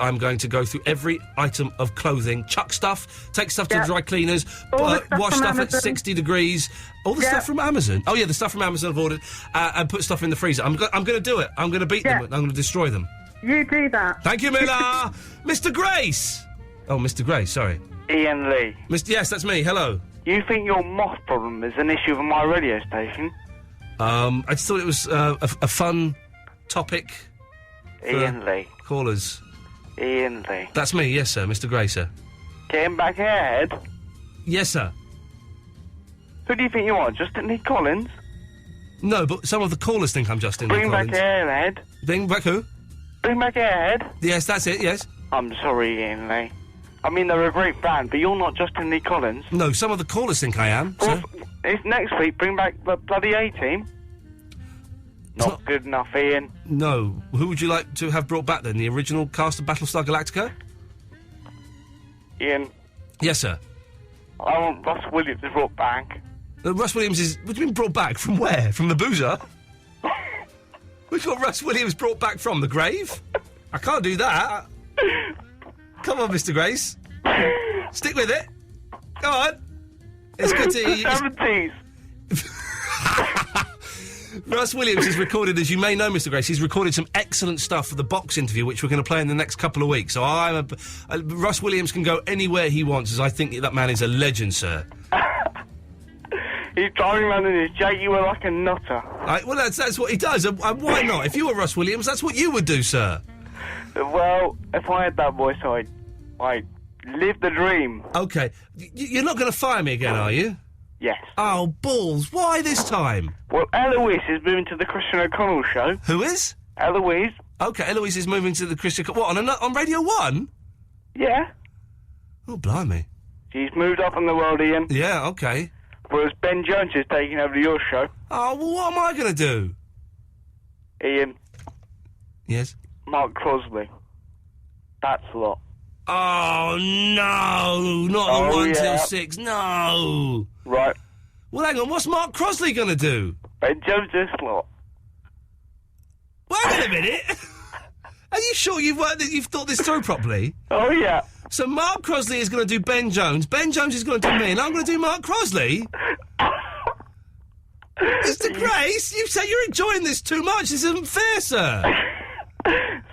I'm going to go through every item of clothing, chuck stuff, take stuff to the dry cleaners, wash stuff at 60 degrees. All the stuff from Amazon. Oh, yeah, the stuff from Amazon I've ordered, and put stuff in the freezer. I'm going to do it. I'm going to beat them. I'm going to destroy them. You do that. Thank you, Miller. Mr. Grace. Oh, Mr. Grace, sorry. Iain Lee. Yes, that's me. Hello. You think your moth problem is an issue of my radio station? I just thought it was a fun topic. Iain Lee. Callers. Iain Lee. That's me, yes, sir. Mr. Gray, sir. Getting back ahead? Yes, sir. Who do you think you are, Justin Lee Collins? No, but some of the callers think I'm Justin Lee Collins. Bring back ahead. Bring back who? Bring back ahead. Yes, that's it, yes. I'm sorry, Iain Lee. I mean, they're a great band, but you're not Justin Lee Collins. No, some of the callers think I am, sir. If next week, bring back the bloody A-Team. Not good enough, Iain. No. Who would you like to have brought back, then? The original cast of Battlestar Galactica? Iain. Yes, sir. I want Russ Williams brought back. Russ Williams is... What do you mean brought back? From where? From the boozer? Which one Russ Williams brought back from? The grave? I can't do that. Come on, Mr. Grace. Stick with it. Come on. It's good to... The 70s. Russ Williams has recorded, as you may know, Mr. Grace, he's recorded some excellent stuff for the box interview, which we're going to play in the next couple of weeks. So Russ Williams can go anywhere he wants, as I think that man is a legend, sir. He's driving around in his Jaguar like a nutter. Well, that's what he does, and why not? If you were Russ Williams, that's what you would do, sir. Well, if I had that voice, I'd live the dream. OK. You're not going to fire me again, are you? Yes. Oh, balls. Why this time? Well, Eloise is moving to the Christian O'Connell show. Who is? Eloise. OK, Eloise is moving to the Christian... What, on Radio 1? Yeah. Oh, blimey. She's moved up in the world, Ian. Yeah, OK. Whereas Ben Jones is taking over your show. Oh, well, what am I going to do? Ian. Yes? Mark Crosby. That's a lot. Oh, no. Not the 1 till 6. No. Right. Well, hang on. What's Mark Crosley going to do? Ben Jones is a lot. Wait a minute. Are you sure you've thought this through properly? Oh, yeah. So Mark Crosley is going to do Ben Jones. Ben Jones is going to do me, and I'm going to do Mark Crosley? Mr. Grace, you say you're enjoying this too much. This isn't fair, sir.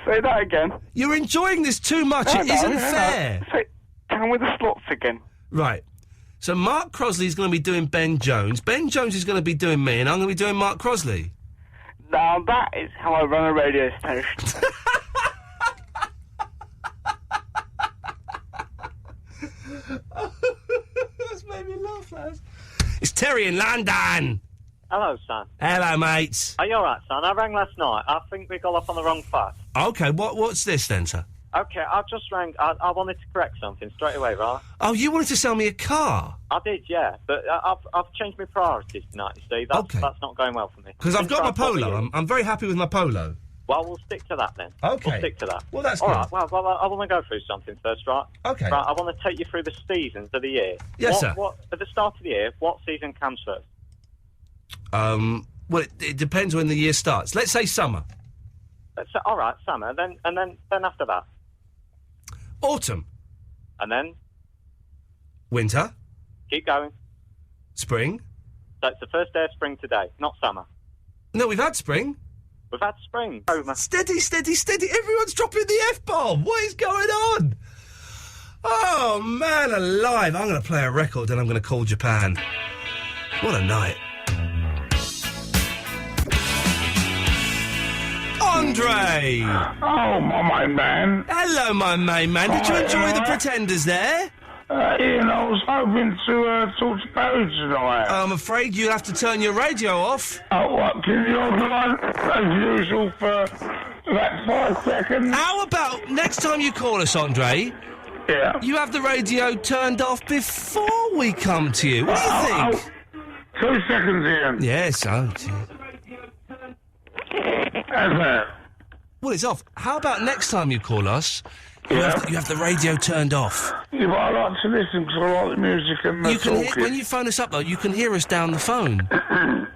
Say that again. You're enjoying this too much. It isn't fair. Say, tell me the slots again. Right. So Mark Crosley is going to be doing Ben Jones. Ben Jones is going to be doing me, and I'm going to be doing Mark Crosley. Now that is how I run a radio station. That's made me laugh, lads. It's Terry in London. Hello, son. Hello, mates. Are you all right, son? I rang last night. I think we got off on the wrong foot. OK, what's this then, sir? OK, I just rang. I wanted to correct something straight away, right? Oh, you wanted to sell me a car? I did, yeah. But I've changed my priorities tonight, you see. That's not going well for me. Because I've got my Polo. I'm very happy with my Polo. Well, we'll stick to that then. OK. We'll stick to that. Well, that's all good. right. Well, I want to go through something first, right? OK. Right, I want to take you through the seasons of the year. Yes, sir. At the start of the year, what season comes first? Well, it depends when the year starts. Let's say summer. All right, summer. Then after that. Autumn. And then? Winter. Keep going. Spring. So it's the first day of spring today, not summer. No, we've had spring. We've had spring. Steady, steady, steady. Everyone's dropping the F-bomb. What is going on? Oh, man alive. I'm going to play a record and I'm going to call Japan. What a night. Andre! Oh, my main man. Hello, my main man. Did you enjoy the Pretenders there? Ian, I was hoping to talk to Barry tonight. I'm afraid you'll have to turn your radio off. Oh, what? Can you organise, as usual, for about 5 seconds? How about next time you call us, Andre? Yeah. You have the radio turned off before we come to you. What do you think? 2 seconds, Ian. Yes, oh, dear. How's that? Well, it's off. How about next time you call us, you have the radio turned off? Yeah, but I like to listen because I like the music and the talking. When you phone us up, though, you can hear us down the phone.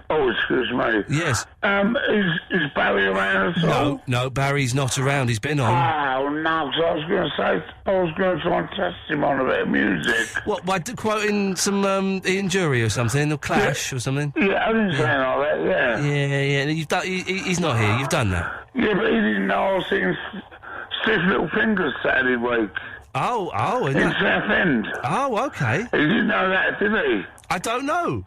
Oh, excuse me. Yes. Is Barry around at all? No, Barry's not around. He's been on. Oh, no, because I was going to say, I was going to try and test him on a bit of music. What, by quoting some Ian Jury or something, or Clash or something? Yeah, I didn't say like that, Yeah. You've done, he's not here. You've done that. Yeah, but he didn't know I was singing Stiff Little Fingers Saturday week. Oh. In Southend. Oh, OK. He didn't know that, did he? I don't know.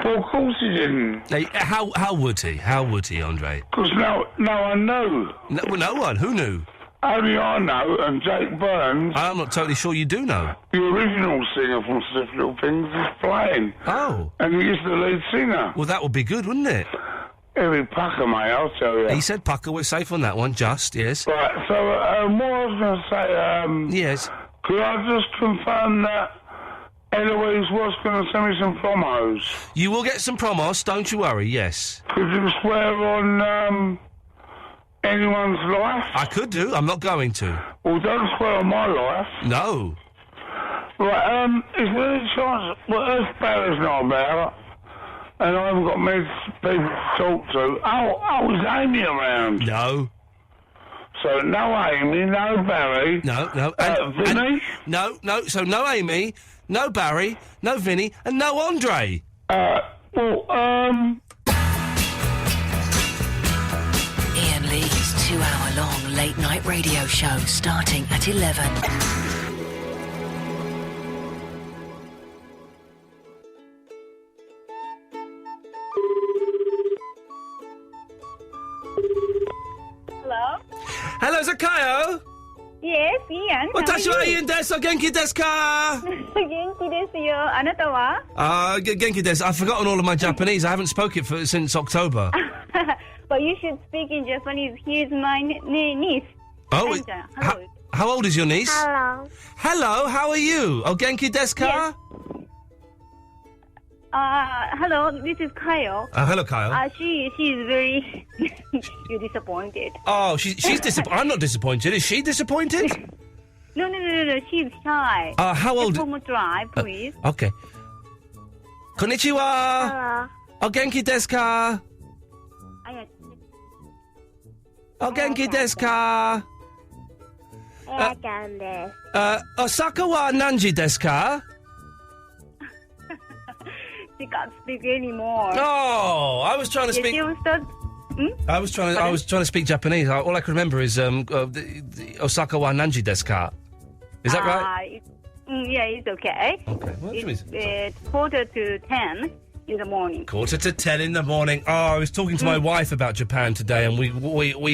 Well, of course he didn't. Hey, how would he? How would he, Andre? Because no one knew. No one. Who knew? Only I know, and Jake Burns. I'm not totally sure you do know. The original singer from Stiff Little Fingers is playing. Oh. And he is the lead singer. Well, that would be good, wouldn't it? Every pucker, mate, I'll tell you. He said pucker. We're safe on that one, just, yes. Right, so what I was going to say... yes. Could I just confirm that Eloise was going to send me some promos? You will get some promos, don't you worry, yes. Could you swear on anyone's life? I could do, I'm not going to. Well, don't swear on my life. No. Right, is there any chance... Well, if Barry's not about... And I haven't got many people to talk to. Oh, is Amy around? No. So no Amy, no Barry. No. Vinny? No. So no Amy, no Barry, no Vinny, and no Andre. late night radio show starting at 11. Hello? Hello, Zakayo? Yes, Ian. 私はIainです。元気ですか? 元気ですよ。あなたは? Genki desu. I've forgotten all of my Japanese. I haven't spoken it since October. But you should speak in Japanese. Here's my niece. Oh, Hello. how old is your niece? Hello. Hello, how are you? Oh, Genki desu ka? Hello, this is Kyle. Hello, Kyle. She's very... You're disappointed. Oh, she's disappointed. I'm not disappointed. Is she disappointed? No, she's shy. How old... Just home drive, please. Okay. Konnichiwa. Hello. Oh, Genki desu ka? Oh, Genki desu ka? Osaka wa nanji desu ka? She can't speak anymore. Oh, I was trying to speak... I was trying to speak Japanese. All I could remember is the Osaka wa nanji desu ka? Is that right? Yeah, it's okay. Okay. Well, it's 9:45 in the morning. 9:45 in the morning. Oh, I was talking to my wife about Japan today, and we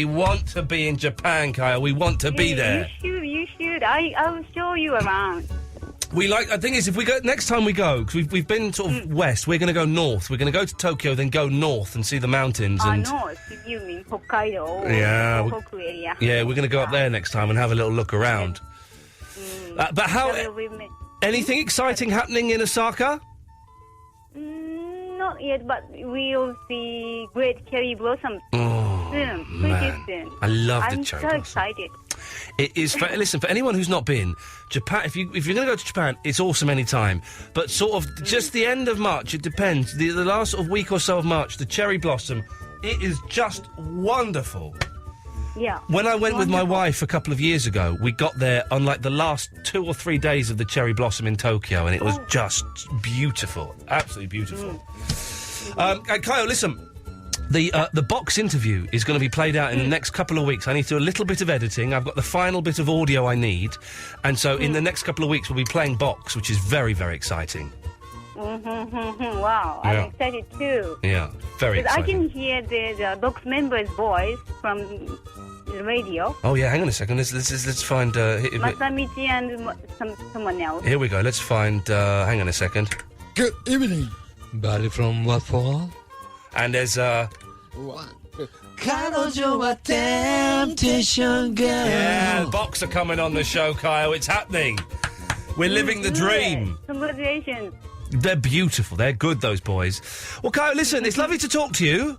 want to be in Japan, Kyle. We want to be there. You should. I will show you around. The thing is, if we go next time we go, because we've been sort of west, we're going to go north. We're going to go to Tokyo, then go north and see the mountains. And north, you mean Hokkaido? Yeah, Tohoku area. Yeah, we're going to go up there next time and have a little look around. But how? Anything exciting happening in Osaka? Not yet, but we'll see great cherry blossoms soon. Pretty soon. I love the cherry I'm so blossom. excited. It is. Listen, for anyone who's not been, Japan. If you're going to go to Japan, it's awesome any time. But sort of just the end of March, it depends. The last sort of week or so of March, the cherry blossom, it is just wonderful. Yeah. When I went with my wife a couple of years ago, we got there on like the last 2 or 3 days of the cherry blossom in Tokyo, and it was just beautiful, absolutely beautiful. Kyle, listen. The box interview is going to be played out in the next couple of weeks. I need to do a little bit of editing. I've got the final bit of audio I need. And so in the next couple of weeks, we'll be playing box, which is very, very exciting. Wow, Yeah. I'm excited too. Yeah, very Because I exciting. can hear the box member's voice from the radio. Oh, yeah, hang on a second. Let's find... Masamichi and someone else. here we go. Let's find... hang on a second. Good evening. Buddy from what for? And there's... 彼女は Temptation Girl. Yeah, box are coming on the show, Kyle. It's happening. We're living the dream. Congratulations. They're beautiful. They're good, those boys. Well, Kyle, listen, it's lovely to talk to you.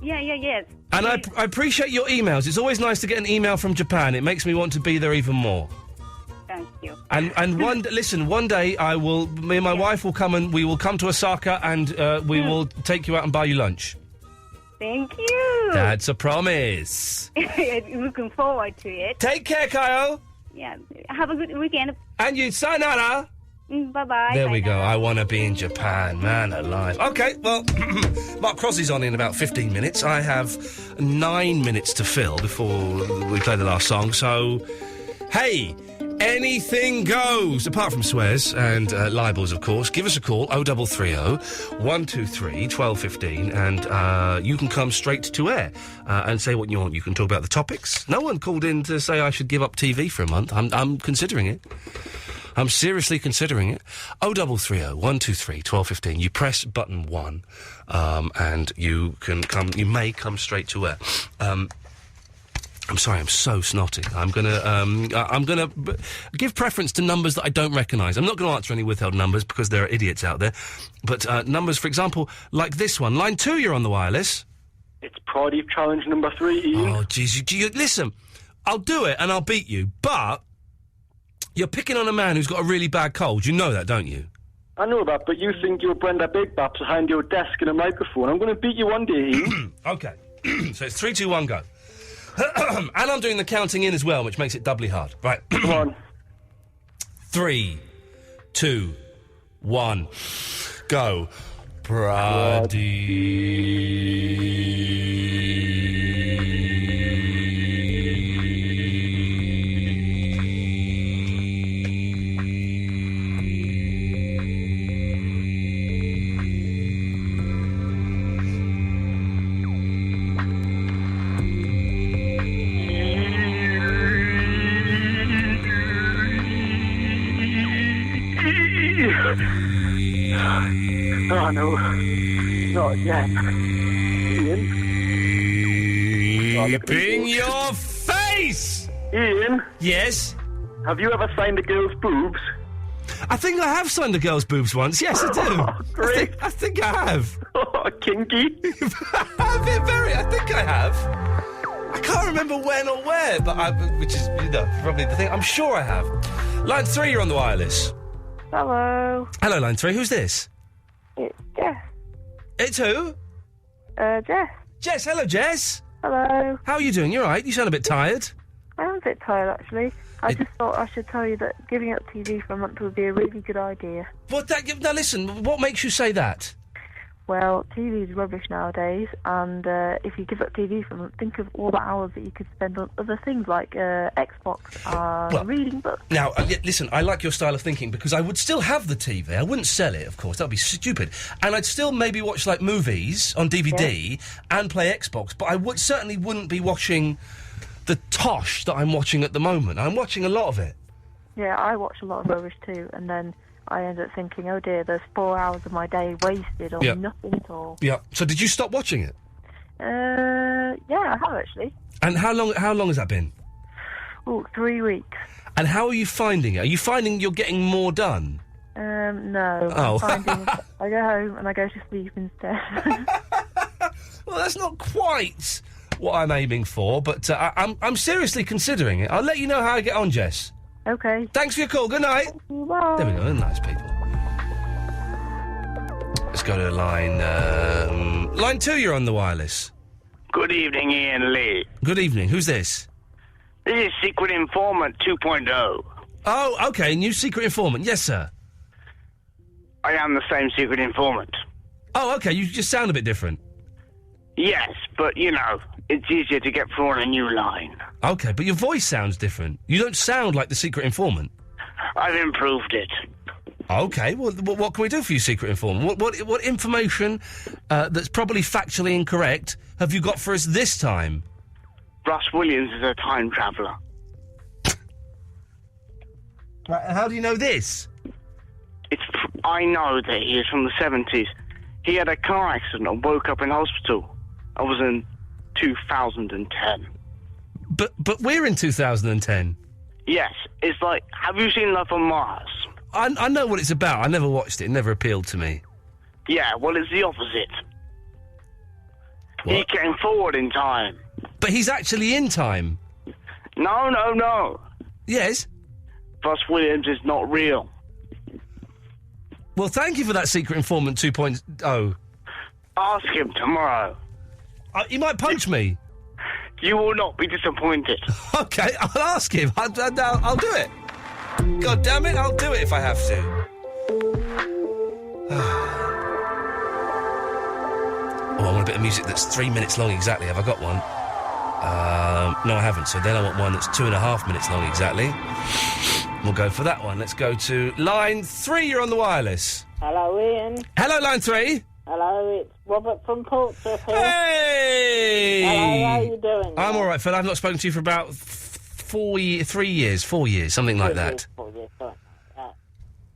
Yes. And I appreciate your emails. It's always nice to get an email from Japan. It makes me want to be there even more. Thank you. And one day me and my wife will come and we will come to Osaka and we will take you out and buy you lunch. Thank you. That's a promise. Looking forward to it. Take care, Kyle. Yeah. Have a good weekend. And you, sayonara. Bye-bye. There we go. I want to be in Japan, man alive. Okay, well, Mark Crossley's on in about 15 minutes. I have 9 minutes to fill before we play the last song. So, hey, anything goes. Apart from swears and libels, of course. Give us a call, 0330 123 1215, and you can come straight to air and say what you want. You can talk about the topics. No one called in to say I should give up TV for a month. I'm considering it. I'm seriously considering it. 0330 123 1215. You press button 1, and you can come. You may come straight to air. I'm sorry, I'm so snotty. I'm gonna give preference to numbers that I don't recognise. I'm not going to answer any withheld numbers because there are idiots out there. But numbers, for example, like this one. Line 2, you're on the wireless. It's Pride Challenge number 3, Ian. Oh, jeez. Listen, I'll do it and I'll beat you, but you're picking on a man who's got a really bad cold. You know that, don't you? I know that, but you think you're Brenda Big Baps behind your desk and a microphone. I'm going to beat you one day, Ian. Okay. So it's 3, 2, 1, go. And I'm doing the counting in as well, which makes it doubly hard. Right. Come on. 3, 2, 1, go. Brady. I know. Not yet. Ian? Keeping your face! Ian? Yes? Have you ever signed a girl's boobs? I think I have signed a girl's boobs once. Yes, I do. Oh, great. I think I have. Oh, kinky. I think I have. I can't remember when or where, but which is, probably the thing. I'm sure I have. Line 3, you're on the wireless. Hello. Hello, line 3. Who's this? It's Jess. It's who? Jess. Jess. Hello, Jess. Hello. How are you doing? You all right? You sound a bit tired. I am a bit tired, actually. I just thought I should tell you that giving up TV for a month would be a really good idea. Now, listen, what makes you say that? Well, TV is rubbish nowadays, and if you give up TV for a month, think of all the hours that you could spend on other things like Xbox, reading books. Now, listen, I like your style of thinking because I would still have the TV. I wouldn't sell it, of course. That would be stupid. And I'd still maybe watch, like, movies on DVD and play Xbox, but I certainly wouldn't be watching the tosh that I'm watching at the moment. I'm watching a lot of it. Yeah, I watch a lot of rubbish too, and then I end up thinking, oh dear, there's 4 hours of my day wasted on nothing at all. Yeah. So did you stop watching it? Yeah, I have actually. And how long has that been? Oh, 3 weeks. And how are you finding it? Are you finding you're getting more done? No. Oh. I'm finding I go home and I go to sleep instead. Well, that's not quite what I'm aiming for, but I'm seriously considering it. I'll let you know how I get on, Jess. Okay. Thanks for your call. Good night. Bye. There we go. They're nice people. Let's go to line 2. You're on the wireless. Good evening, Ian Lee. Good evening. Who's this? This is Secret Informant 2.0. Oh, okay. New secret informant. Yes, sir. I am the same secret informant. Oh, okay. You just sound a bit different. Yes, but, it's easier to get through on a new line. Okay, but your voice sounds different. You don't sound like the secret informant. I've improved it. Okay, well, what can we do for you, secret informant? What information that's probably factually incorrect have you got for us this time? Russ Williams is a time traveller. Right, and how do you know this? I know that he is from the 70s. He had a car accident and woke up in hospital. I was in 2010. But we're in 2010. Yes, it's like, have you seen Life on Mars? I know what it's about. I never watched it. It never appealed to me. Yeah, well, it's the opposite. What? He came forward in time. But he's actually in time. No. Yes? Russ Williams is not real. Well, thank you for that secret informant 2.0. Ask him tomorrow. He might punch me. You will not be disappointed. Okay, I'll ask him. I'll do it. God damn it, I'll do it if I have to. I want a bit of music that's 3 minutes long exactly. Have I got one? No, I haven't. So then I want one that's 2.5 minutes long exactly. We'll go for that one. Let's go to line 3. You're on the wireless. Hello, Ian. Hello, line 3. Hello, it's Robert from Portsmouth here. Hey! Hello, how are you doing? I'm all right, Phil. I've not spoken to you for about 4 years, something like that. 4 years, sorry. How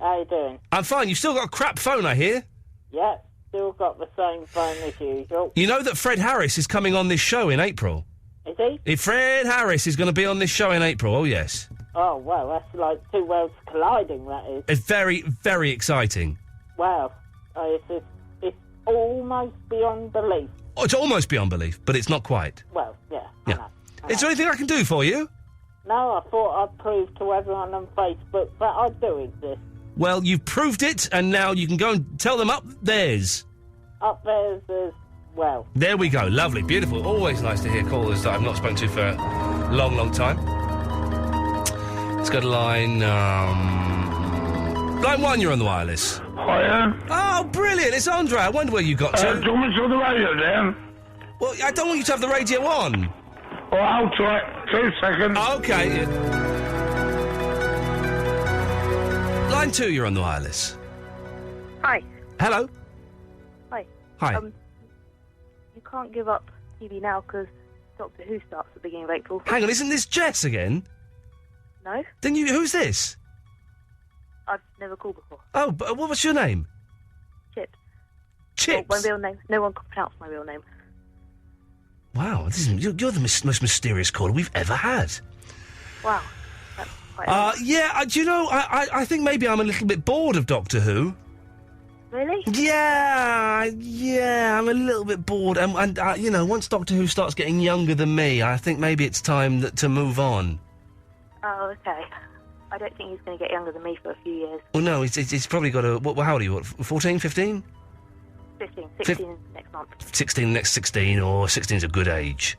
are you doing? I'm fine. You've still got a crap phone, I hear. Yeah, still got the same phone as usual. You know that Fred Harris is coming on this show in April? Is he? Fred Harris is going to be on this show in April, oh yes. Oh, well, that's like two worlds colliding, that is. It's very, very exciting. Wow. It's almost beyond belief. Oh, it's almost beyond belief, but it's not quite. Well, yeah. Yeah. Is there anything I can do for you? No, I thought I'd prove to everyone on Facebook that I do exist. Well, you've proved it, and now you can go and tell them up theirs. Up there's well. There we go. Lovely, beautiful. Always nice to hear callers that I've not spoken to for a long, long time. Let's go to line 1, you're on the wireless. Hiya. Oh, brilliant. It's Andre. I wonder where you got to. Do you want me to turn the radio down? Well, I don't want you to have the radio on. Oh, I'll try it. 2 seconds. Okay. Line 2, you're on the wireless. Hi. Hello. Hi. Hi. You can't give up TV now because Doctor Who starts at the beginning of April. Hang on, isn't this Jess again? No. Then who's this? I've never called before. Oh, but what's your name? Chips. Chips? Well, my real name. No one can pronounce my real name. Wow, you're the most mysterious caller we've ever had. Wow. That's quite do you know, I think maybe I'm a little bit bored of Doctor Who. Really? Yeah, I'm a little bit bored. And once Doctor Who starts getting younger than me, I think maybe it's time to move on. Oh, okay. I don't think he's going to get younger than me for a few years. Well, no, he's probably got a... how old are you? 14, 15? 16 next month. 16 next 16, or 16's a good age.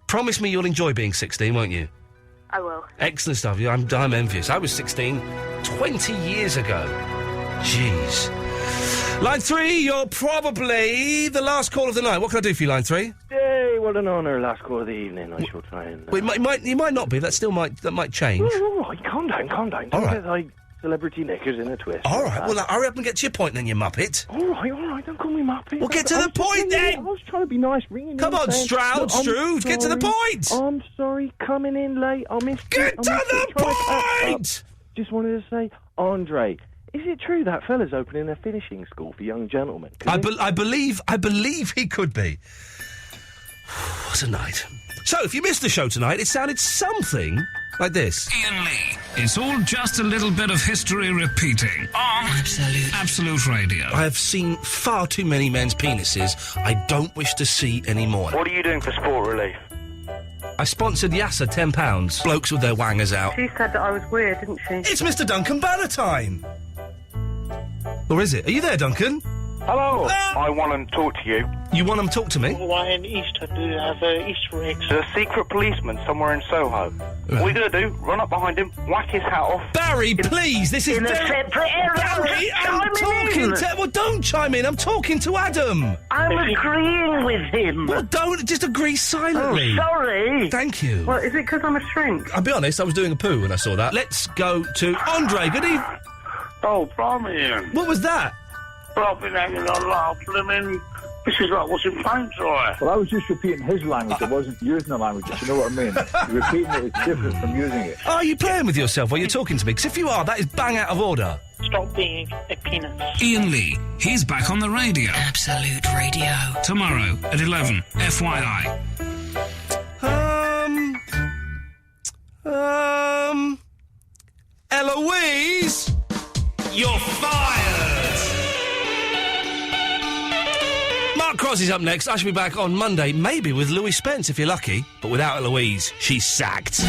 Promise me you'll enjoy being 16, won't you? I will. Excellent stuff. I'm envious. I was 16 20 years ago. Jeez. Line 3, you're probably the last call of the night. What can I do for you, Line 3? Yay, what an honour. Last call of the evening. I shall try and... Well, it might not be. That might change. Oh, all right, calm down. All Don't right. get like celebrity knickers in a twist. All right, well, hurry up and get to your point then, you muppet. All right, don't call me muppet. Well, get to the point then! I was trying to be nice, ringing Come in on, saying, Strude, get to the point! I'm sorry, coming in late. I missed Get to the point! Just wanted to say, Andre, is it true that fella's opening a finishing school for young gentlemen? I believe he could be. What a night. So, if you missed the show tonight, it sounded something like this. Iain Lee. It's all just a little bit of history repeating on Absolute Radio. I have seen far too many men's penises I don't wish to see anymore. What are you doing for sport relief? I sponsored Yasser £10. Blokes with their wangers out. She said that I was weird, didn't she? It's Mr. Duncan Banner time! Or is it? Are you there, Duncan? Hello. I want to talk to you. You want to talk to me? Why in Easter do you have Easter eggs? There's a secret policeman somewhere in Soho. What are you going to do? Run up behind him, whack his hat off. Barry, please, this is in a very... separate area. Barry, I'm talking to... Well, don't chime in. I'm talking to Adam. I'm agreeing with him. Well, don't. Just agree silently. Oh, sorry. Thank you. Well, is it because I'm a shrink? I'll be honest, I was doing a poo when I saw that. Let's go to Andre. Good evening. Oh, blimey, Ian. What was that? Well, I've been hanging on laughing. This is like what's in paint dry. Well, I was just repeating his language. I wasn't using the language. You know what I mean? Repeating it is different from using it. Are you playing with yourself while you're talking to me? Because if you are, that is bang out of order. Stop being a penis. Iain Lee. He's back on the radio. Absolute Radio. Tomorrow at 11. FYI. Eloise, you're fired. Mark Crosby's up next. I shall be back on Monday, maybe with Louis Spence if you're lucky, but without Eloise, she's sacked.